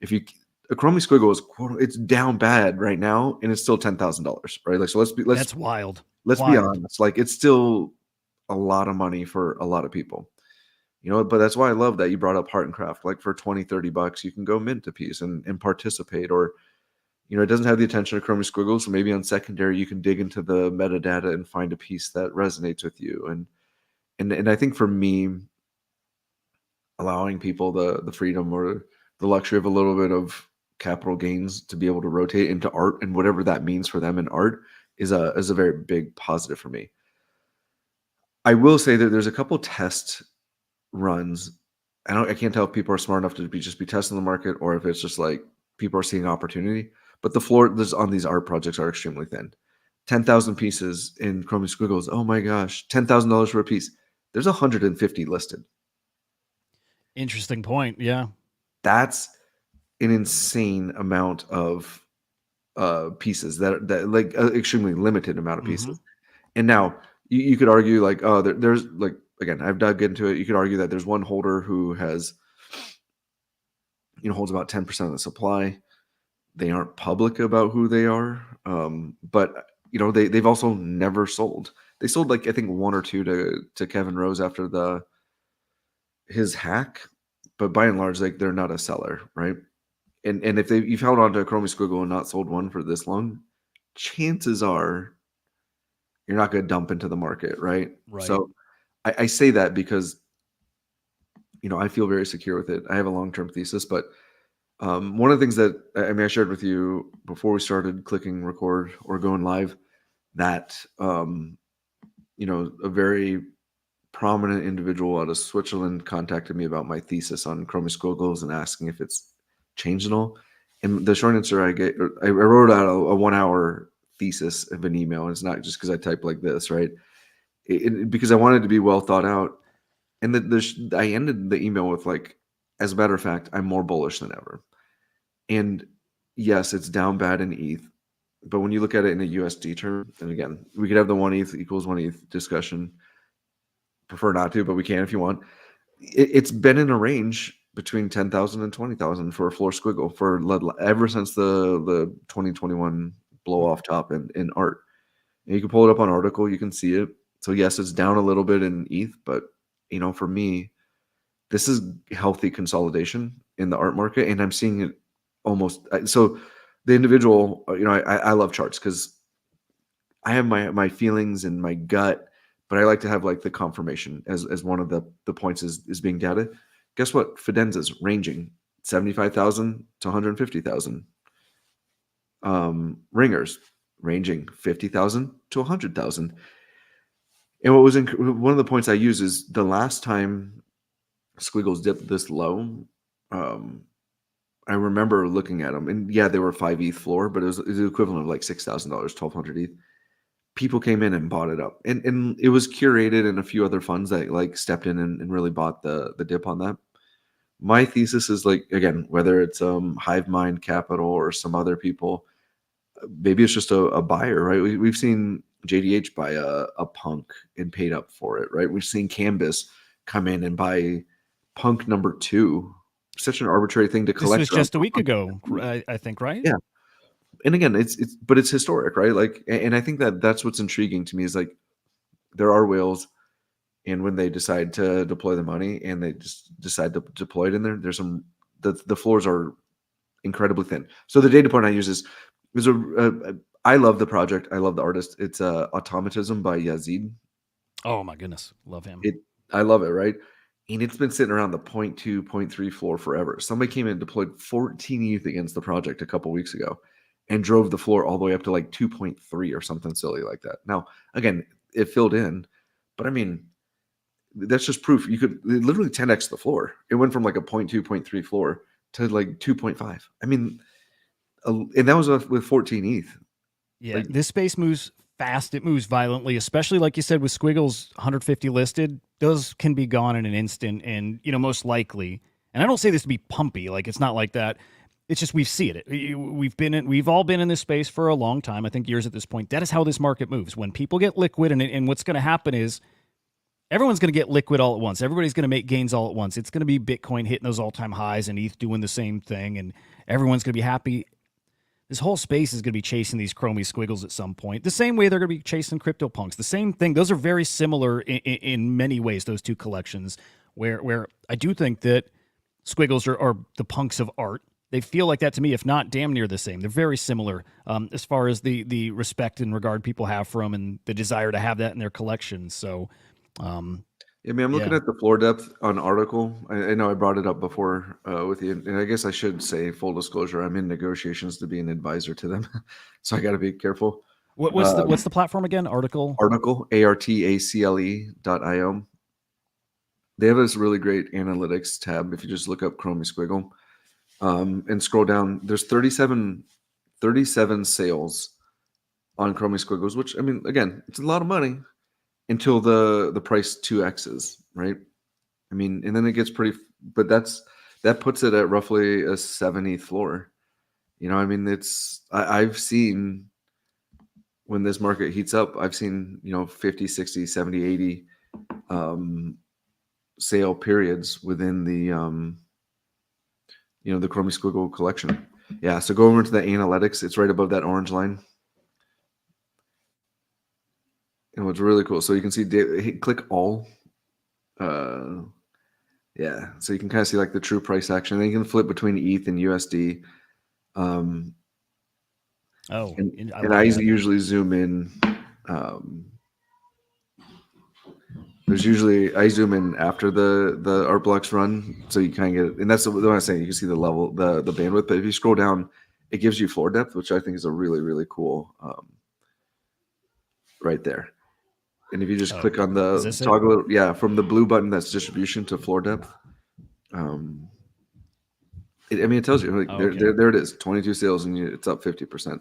if you, a Chromie Squiggle is it's down bad right now, and it's still $10,000, right? Like, so let's That's wild. be Wild. honest. Like it's still a lot of money for a lot of people. But that's why I love that you brought up Heart and Craft. Like for 20, $30, you can go mint a piece and participate. Or, it doesn't have the attention of Chromie Squiggle. So maybe on secondary, you can dig into the metadata and find a piece that resonates with you. And I think for me, allowing people the freedom or the luxury of a little bit of capital gains to be able to rotate into art and whatever that means for them in art is a very big positive for me. I will say that there's a couple test runs. I can't tell if people are smart enough to just be testing the market or if it's just like people are seeing opportunity. But the floor on these art projects are extremely thin. 10,000 pieces in Chromie Squiggles. Oh my gosh, $10,000 for a piece. There's 150 listed. Interesting point. Yeah. That's an insane amount of pieces that like extremely limited amount of pieces. And now you could argue like, oh, there's like, again, I've dug into it. You could argue that there's one holder who has, holds about 10% of the supply. They aren't public about who they are, but they've also never sold. They sold like I think one or two to Kevin Rose after his hack, but by and large, like they're not a seller, right? And if you've held on to a Chromie Squiggle and not sold one for this long, chances are you're not going to dump into the market, right? Right. So I say that because I feel very secure with it. I have a long-term thesis, but one of the things that I shared with you before we started clicking record or going live, that a very prominent individual out of Switzerland contacted me about my thesis on Chromie Squiggles and asking if it's changed at all. And the short answer I wrote out a 1 hour thesis of an email, and it's not just because I type like this, right? Because I wanted to be well thought out. And I ended the email with like, as a matter of fact, I'm more bullish than ever. And yes, it's down bad in ETH, but when you look at it in a USD term, and again, we could have the 1 ETH equals 1 ETH discussion. Prefer not to, but we can if you want. It's been in a range between 10,000 and 20,000 for a floor squiggle for ever since the 2021 blow off top in art. And you can pull it up on Article, you can see it. So yes, it's down a little bit in ETH, but for me, this is healthy consolidation in the art market, and I'm seeing it almost. So the individual, I love charts because I have my feelings and my gut, but I like to have like the confirmation as one of the points is being data. Guess what? Fidenza's ranging 75,000 to 150,000. ringers ranging 50,000 to 100,000. And what was one of the points I use is the last time Squiggles dipped this low, I remember looking at them, and yeah, they were 5 ETH floor, but it was the equivalent of like $6,000, 1,200 ETH. People came in and bought it up, and it was curated, and a few other funds that like stepped in and really bought the dip on that. My thesis is like, again, whether it's Hive Mind Capital or some other people, maybe it's just a buyer, right? We've seen JDH buy a Punk and paid up for it, right? We've seen Canvas come in and buy Punk number 2. Such an arbitrary thing to collect. This was just a week ago, I think, right? Yeah. And again, but it's historic, right? Like, and I think that's what's intriguing to me is like there are whales, and when they decide to deploy the money and they just decide to deploy it in there, there's the floors are incredibly thin. So the data point I use is I love the project. I love the artist. It's Automatism by Yazid. Oh my goodness, love him. I love it, right? And it's been sitting around the 0.2, 0.3 floor forever. Somebody came in and deployed 14 ETH against the project a couple weeks ago and drove the floor all the way up to like 2.3 or something silly like that. Now, again, it filled in, but I mean, that's just proof. You could literally 10x the floor. It went from like a 0.2, 0.3 floor to like 2.5. I mean, and that was with 14 ETH. Yeah, this space moves fast. It moves violently, especially like you said with Squiggles 150 listed. Those can be gone in an instant, and most likely. And I don't say this to be pumpy. Like it's not like that. It's just we've seen it. We've all been in this space for a long time. I think years at this point. That is how this market moves. When people get liquid, and what's going to happen is everyone's going to get liquid all at once. Everybody's going to make gains all at once. It's going to be Bitcoin hitting those all-time highs and ETH doing the same thing, and everyone's going to be happy. This whole space is going to be chasing these Chromie Squiggles at some point. The same way they're going to be chasing CryptoPunks. The same thing. Those are very similar in many ways, those two collections, where I do think that Squiggles are the punks of art. They feel like that to me, if not damn near the same. They're very similar as far as the respect and regard people have for them and the desire to have that in their collection. So, I mean, I'm looking at the floor depth on Article. I know I brought it up before with you, and I guess I should say full disclosure. I'm in negotiations to be an advisor to them, so I got to be careful. What's the platform again? Article artacle.io. They have this really great analytics tab. If you just look up Chromie Squiggle and scroll down, there's 37 sales on Chromie Squiggles, which I mean, again, it's a lot of money. Until the price 2x's, right? I mean, and then it gets pretty, but that puts it at roughly a 70 floor. I mean, I've seen when this market heats up, I've seen 50, 60, 70, 80 sale periods within the the Chromie Squiggle collection. Yeah, so go over to the analytics. It's right above that orange line. And what's really cool, so you can see, click all. Yeah, so you can kind of see like the true price action. Then you can flip between ETH and USD. And I usually zoom in. I zoom in after the art blocks run, so you kind of get, and that's the one I'm saying. You can see the level, the bandwidth. But if you scroll down, it gives you floor depth, which I think is a really, really cool. Right there. And if you just click on the toggle, from the blue button, that's distribution to floor depth. It tells you like there it is, 22 sales, and it's up 50%.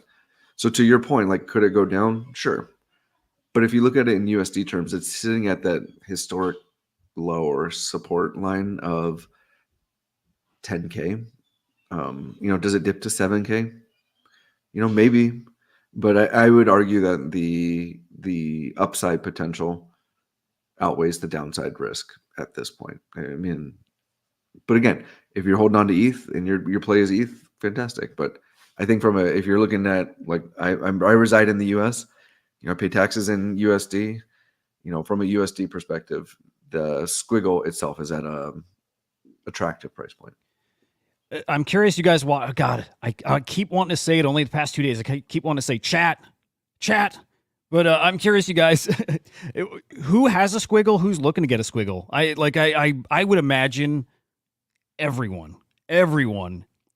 So to your point, like, could it go down? Sure, but if you look at it in USD terms, it's sitting at that historic low or support line of 10K. Does it dip to 7K? Maybe. But I would argue that the upside potential outweighs the downside risk at this point. I mean, but again, if you're holding on to ETH and your play is ETH, fantastic. But I think if you're looking at, like, I reside in the US, I pay taxes in USD. From a USD perspective, the Squiggle itself is at a attractive price point. I'm curious, you guys. God, I keep wanting to say it. Only the past 2 days, I keep wanting to say chat. But I'm curious, you guys. Who has a Squiggle? Who's looking to get a Squiggle? I would imagine everyone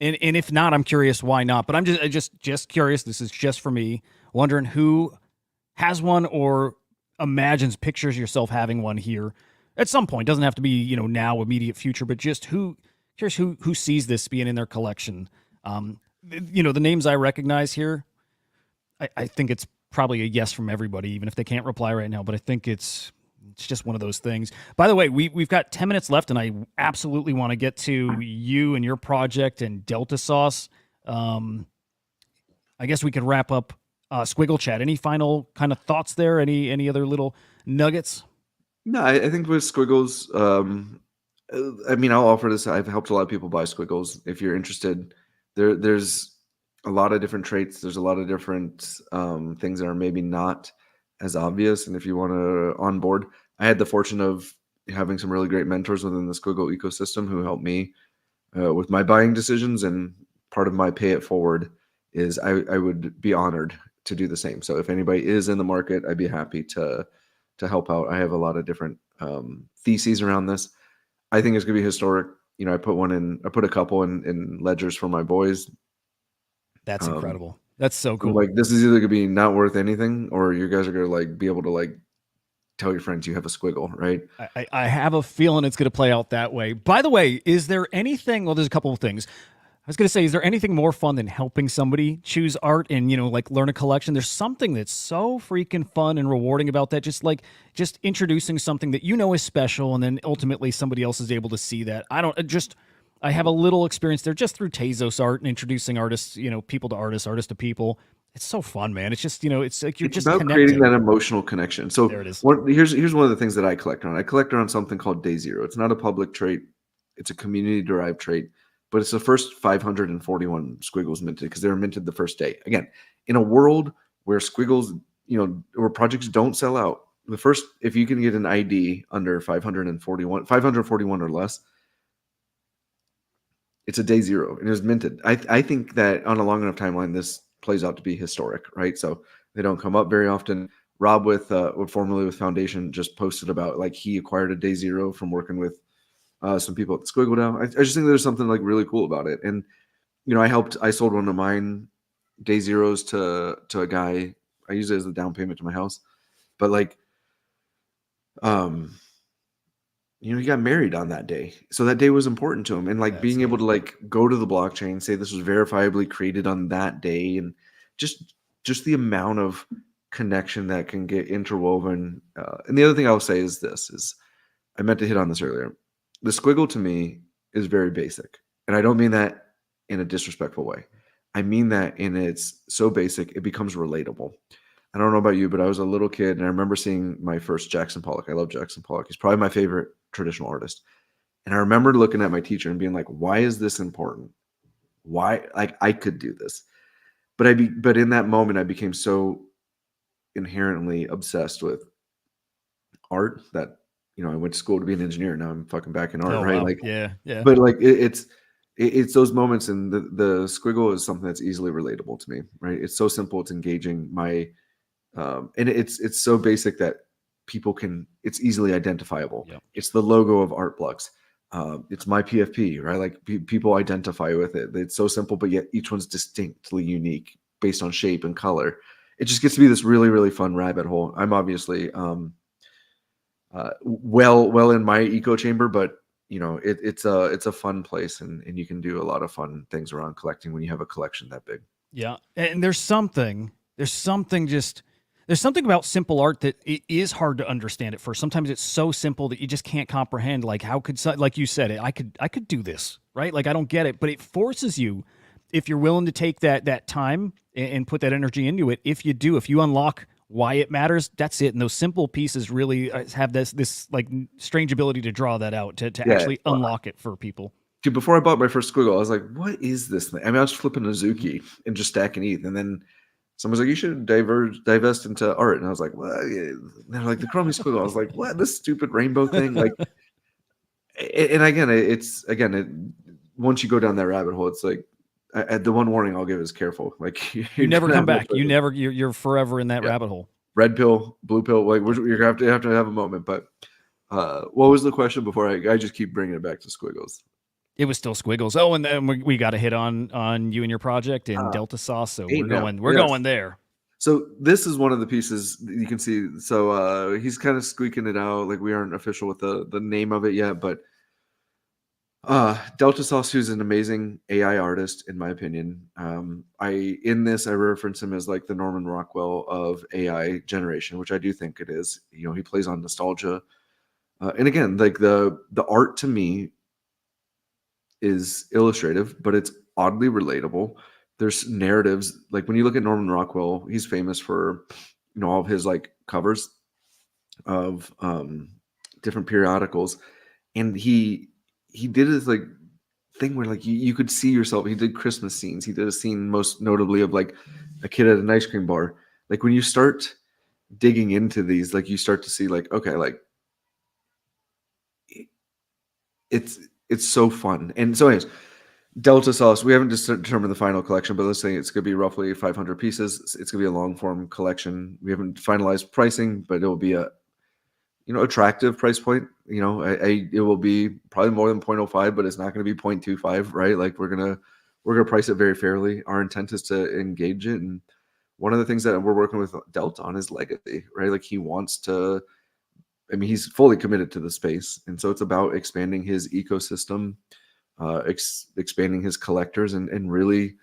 And if not, I'm curious why not. But I'm just curious. This is just for me, wondering who has one or imagines, pictures yourself having one here at some point. Doesn't have to be now, immediate future, but just curious who sees this being in their collection. The names I recognize here, I think it's probably a yes from everybody, even if they can't reply right now. But I think it's just one of those things. By the way, we've got 10 minutes left, and I absolutely want to get to you and your project and Delta Sauce. I guess we could wrap up Squiggle Chat. Any final kind of thoughts there? Any other little nuggets? No, I think with Squiggles, I mean, I'll offer this. I've helped a lot of people buy Squiggles. If you're interested, there's a lot of different traits. There's a lot of different things that are maybe not as obvious. And if you want to onboard, I had the fortune of having some really great mentors within the Squiggle ecosystem who helped me with my buying decisions. And part of my pay it forward is I would be honored to do the same. So if anybody is in the market, I'd be happy to help out. I have a lot of different theses around this. I think it's gonna be historic. I put a couple in ledgers for my boys. That's incredible. That's so cool. Like, this is either gonna be not worth anything, or you guys are gonna be able to tell your friends you have a Squiggle, right? I have a feeling it's gonna play out that way. By the way, is there anything? Well, there's a couple of things. I was going to say, is there anything more fun than helping somebody choose art and, learn a collection? There's something that's so freaking fun and rewarding about that. Just introducing something that is special, and then ultimately somebody else is able to see that. I have a little experience there just through Tezos art and introducing artists, people to artists, artists to people. It's so fun, man. It's just, it's like you're just about connecting. Creating that emotional connection. So there it is. Here's one of the things that I collect on. I collect on something called Day Zero. It's not a public trait. It's a community-derived trait. But it's the first 541 Squiggles minted because they were minted the first day. Again, in a world where Squiggles, where projects don't sell out, if you can get an ID under 541 or less, it's a Day Zero and it was minted. I think that on a long enough timeline, this plays out to be historic, right? So they don't come up very often. Rob formerly with Foundation just posted about he acquired a Day Zero from working with some people at the Squiggle now. I just think there's something really cool about it. And I sold one of mine Day Zeros to a guy. I use it as the down payment to my house. But he got married on that day. So that day was important to him. And being able to go to the blockchain, say this was verifiably created on that day, and just the amount of connection that can get interwoven. And the other thing I will say is I meant to hit on this earlier. The Squiggle to me is very basic. And I don't mean that in a disrespectful way. I mean that it's so basic, it becomes relatable. I don't know about you, but I was a little kid and I remember seeing my first Jackson Pollock. I love Jackson Pollock. He's probably my favorite traditional artist. And I remember looking at my teacher and being like, why is this important? Why? I could do this. But in that moment, I became so inherently obsessed with art that I went to school to be an engineer. Now I'm fucking back in art, right? Wow. Yeah. But it's those moments, and the Squiggle is something that's easily relatable to me, right? It's so simple, it's engaging. And it's so basic that it's easily identifiable. Yep. It's the logo of Artblocks. It's my PFP, right? People identify with it. It's so simple, but yet each one's distinctly unique based on shape and color. It just gets to be this really, really fun rabbit hole. I'm obviously well in my echo chamber, but it's a fun place, and you can do a lot of fun things around collecting when you have a collection that big. Yeah, and there's something about simple art that it is hard to understand at first. Sometimes it's so simple that you just can't comprehend. How could, like you said, I could do this, right? I don't get it, but it forces you, if you're willing to take that time and put that energy into it. If you unlock why it matters, that's it. And those simple pieces really have this strange ability to draw that out, to actually unlock it for people. Dude, before I bought my first Squiggle, I was like, what is this thing? I mean, I was flipping Azuki and just stacking ETH. And then someone's like, you should divest into art. And I was like, well, and they're like, the Chromie Squiggle. I was like, what? This stupid rainbow thing? And again, once you go down that rabbit hole, it's the one warning I'll give is careful. You never come back. You're forever in that rabbit hole. Red pill, blue pill. You're have to have a moment. But what was the question before? I just keep bringing it back to Squiggles. It was still Squiggles. Oh, and then we got a hit on you and your project in Delta Sauce. So we're going there. So this is one of the pieces that you can see. So he's kind of squeaking it out. Like we aren't official with the name of it yet, but Delta Sauce is an amazing AI artist, in my opinion. I reference him as like the Norman Rockwell of AI generation, which I do think it is. You know, he plays on nostalgia, and again, like the art to me is illustrative, but it's oddly relatable. There's narratives. Like when you look at Norman Rockwell, he's famous for, you know, all of his like covers of different periodicals, and he did this like thing where like you could see yourself. He did Christmas scenes. He did a scene most notably of like a kid at an ice cream bar. Like when you start digging into these, like you start to see like, okay, like it's so fun. And so anyways, Delta Sauce, we haven't just determined the final collection, but let's say it's going to be roughly 500 pieces. It's going to be a long form collection. We haven't finalized pricing, but it will be a, you know, attractive price point. You know, it will be probably more than 0.05, but it's not going to be 0.25, right? Like we're going to price it very fairly. Our intent is to engage it. And one of the things that we're working with Delta on is legacy, right? Like he wants to, I mean, he's fully committed to the space. And so it's about expanding his ecosystem, expanding his collectors, and really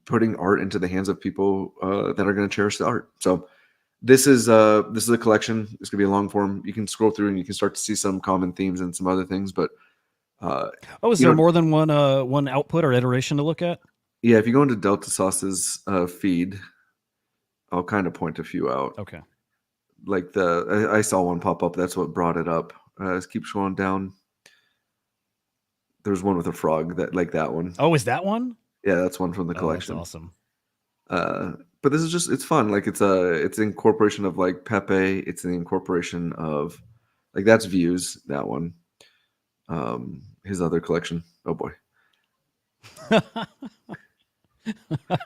putting art into the hands of people that are going to cherish the art. So this is a collection. It's going to be a long form. You can scroll through and you can start to see some common themes and some other things. But is there more than one output or iteration to look at? Yeah, if you go into Delta Sauce's feed, I'll kind of point a few out. Okay. Like I saw one pop up. That's what brought it up. Let's keep scrolling down. There's one with a frog that one. Oh, is that one? Yeah, that's one from the collection. That's awesome. But this is just, it's fun. Like it's an incorporation of like Pepe. It's an incorporation of like, that's Views, that one. His other collection. Oh boy.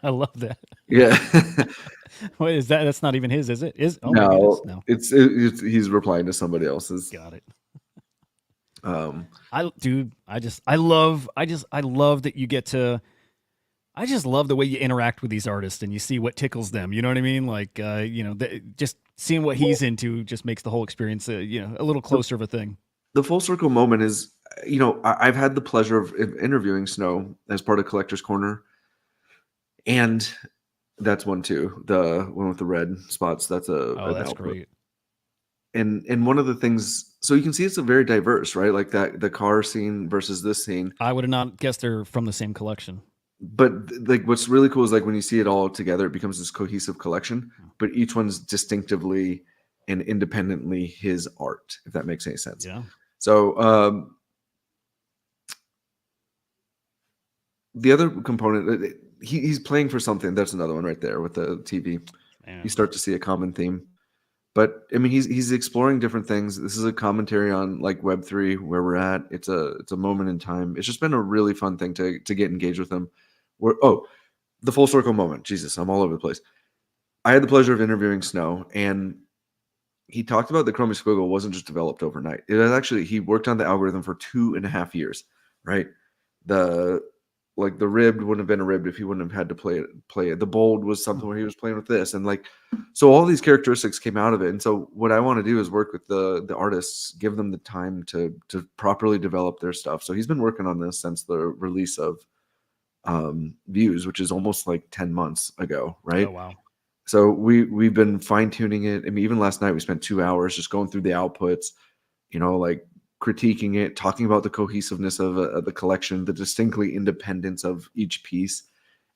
I love that. Yeah. Wait, is that's not even his, is it? No, no. It's he's replying to somebody else's. Got it. I love that you get to, I just love the way you interact with these artists and you see what tickles them. You know what I mean? Like, you know, just seeing what he's into just makes the whole experience, you know, a little closer of a thing. The full circle moment is, you know, I've had the pleasure of interviewing Snow as part of Collector's Corner, and that's one too. The one with the red spots. That's that's great. And one of the things, so you can see it's a very diverse, right? Like that the car scene versus this scene. I would have not guessed they're from the same collection. But like what's really cool is like when you see it all together, it becomes this cohesive collection. But each one's distinctively and independently his art, if that makes any sense. Yeah. So the other component, he's playing for something. That's another one right there with the TV. Man. You start to see a common theme. But I mean, he's exploring different things. This is a commentary on like Web3, where we're at. It's a moment in time. It's just been a really fun thing to get engaged with him. The full circle moment. Jesus, I'm all over the place. I had the pleasure of interviewing Snow, and he talked about the Chromie Squiggle wasn't just developed overnight. It was actually, he worked on the algorithm for 2.5 years, right? The ribbed wouldn't have been a ribbed if he wouldn't have had to play it. The bold was something where he was playing with this. And like, so all these characteristics came out of it. And so what I want to do is work with the artists, give them the time to properly develop their stuff. So he's been working on this since the release of Views, which is almost like 10 months ago, right? Oh, wow. So we've been fine tuning it. I mean, even last night we spent 2 hours just going through the outputs, you know, like critiquing it, talking about the cohesiveness of the collection, the distinctly independence of each piece.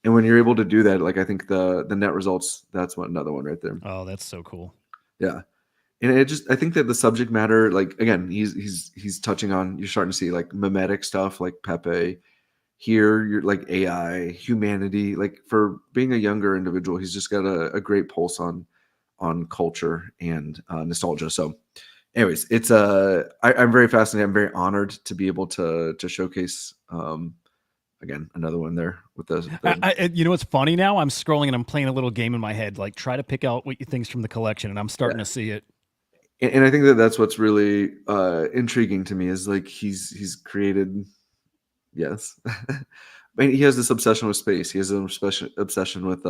And when you're able to do that, like I think the net results, that's another one right there. Oh, that's so cool. Yeah. And I think that the subject matter, like again, he's touching on, you're starting to see like mimetic stuff like Pepe. Here you're like AI, humanity. Like for being a younger individual, he's just got a great pulse on culture and nostalgia. So anyways, it's I'm very fascinated. I'm very honored to be able to showcase again another one there with the you know what's funny now? I'm scrolling and I'm playing a little game in my head, like try to pick out what you think's from the collection, and I'm starting to see it. And I think that's what's really intriguing to me is like he's created Yes. I mean, he has this obsession with space. He has an obsession with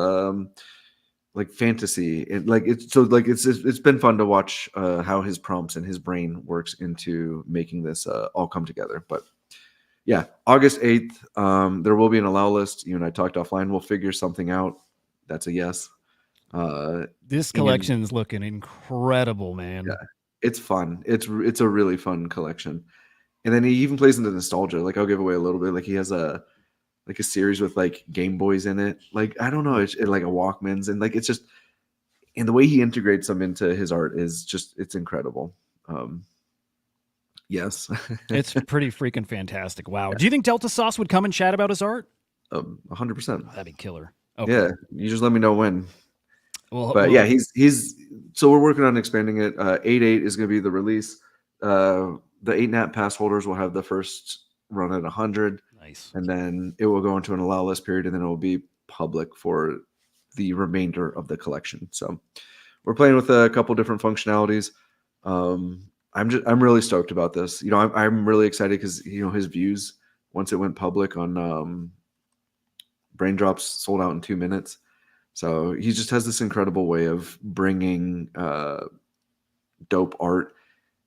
like fantasy, and like it's been fun to watch how his prompts and his brain works into making this all come together. But yeah, August 8th, there will be an allow list. You and I talked offline. We'll figure something out. That's a yes. This and collection's looking incredible, man. yeah, it's fun. It's a really fun collection. And then he even plays into nostalgia. Like I'll give away a little bit. Like he has a series with like Game Boys in it. Like I don't know, it's like a Walkmans, and like it's just, and the way he integrates them into his art is just, it's incredible. Yes. It's pretty freaking fantastic. Wow. Do you think Delta Sauce would come and chat about his art? 100%. That'd be killer. Okay. Yeah, you just let me know when. Well, But yeah, he's so we're working on expanding it. 8.8 is going to be the release. The 8 nat pass holders will have the first run at 100. Nice. And then it will go into an allow list period, and then it will be public for the remainder of the collection. So we're playing with a couple different functionalities. I'm really stoked about this. You know, I'm really excited because, you know, his views once it went public on Braindrops sold out in 2 minutes. So he just has this incredible way of bringing dope art.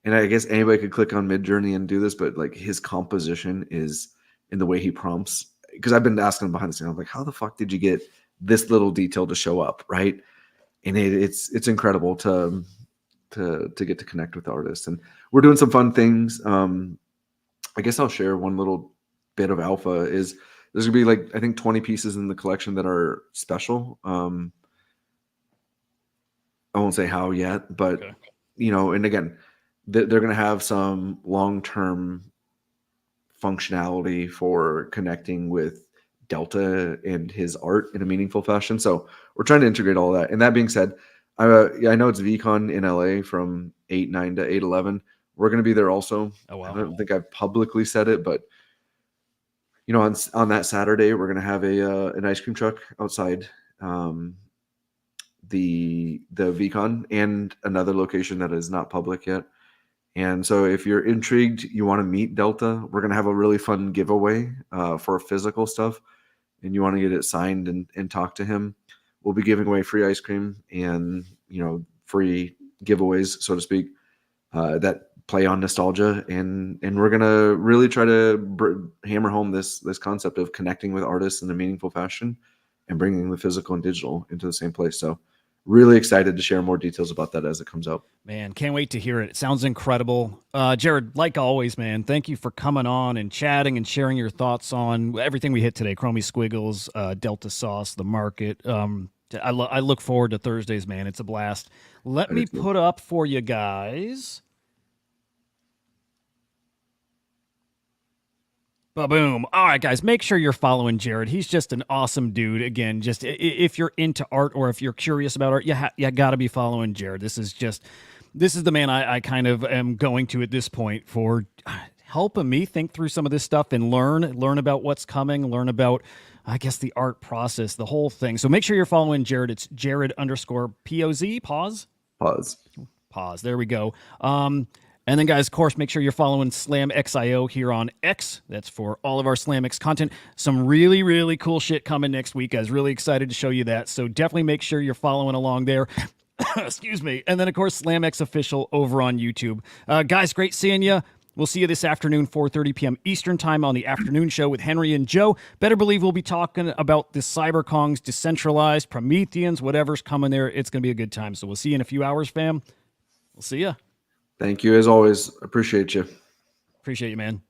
And I guess anybody could click on Midjourney and do this, but like his composition is in the way he prompts. Because I've been asking him behind the scenes, I'm like, how the fuck did you get this little detail to show up, right? And it's incredible to get to connect with artists. And we're doing some fun things. I guess I'll share one little bit of alpha. Is there's gonna be like, I think 20 pieces in the collection that are special. I won't say how yet, but Okay. you know, and again, they're going to have some long-term functionality for connecting with Delta and his art in a meaningful fashion. So we're trying to integrate all that. And that being said, I know it's VCon in LA from 8/9 to 8/11. We're going to be there also. Oh, wow. I don't think I've publicly said it, but you know, on that Saturday, we're going to have an ice cream truck outside the VCon and another location that is not public yet. And so if you're intrigued, you want to meet Delta, we're going to have a really fun giveaway for physical stuff, and you want to get it signed and talk to him. We'll be giving away free ice cream and, you know, free giveaways, so to speak, that play on nostalgia. And we're going to really try to hammer home this concept of connecting with artists in a meaningful fashion and bringing the physical and digital into the same place. So really excited to share more details about that as it comes out. Man, can't wait to hear it. It sounds incredible. Jared, like always, man, thank you for coming on and chatting and sharing your thoughts on everything we hit today. Chromie Squiggles, Delta Sauce, the market. I look forward to Thursdays, man. It's a blast. Let me put up for you guys. Ba-boom. All right, guys, make sure you're following Jared. He's just an awesome dude. Again, just if you're into art or if you're curious about art, you got to be following Jared. This is the man I kind of am going to at this point for helping me think through some of this stuff and learn about what's coming, learn about, I guess, the art process, the whole thing. So make sure you're following Jared. It's Jared_POZ. Pause. There we go. And then, guys, of course, make sure you're following SlamX here on X. That's for all of our SlamX content. Some really, really cool shit coming next week, guys. Really excited to show you that. So definitely make sure you're following along there. Excuse me. And then, of course, SlamX Official over on YouTube. Guys, great seeing you. We'll see you this afternoon, 4:30 p.m. Eastern time on the afternoon show with Henry and Joe. Better believe we'll be talking about the CyberKongs, decentralized, Prometheans, whatever's coming there. It's going to be a good time. So we'll see you in a few hours, fam. We'll see you. Thank you, as always. Appreciate you. Appreciate you, man.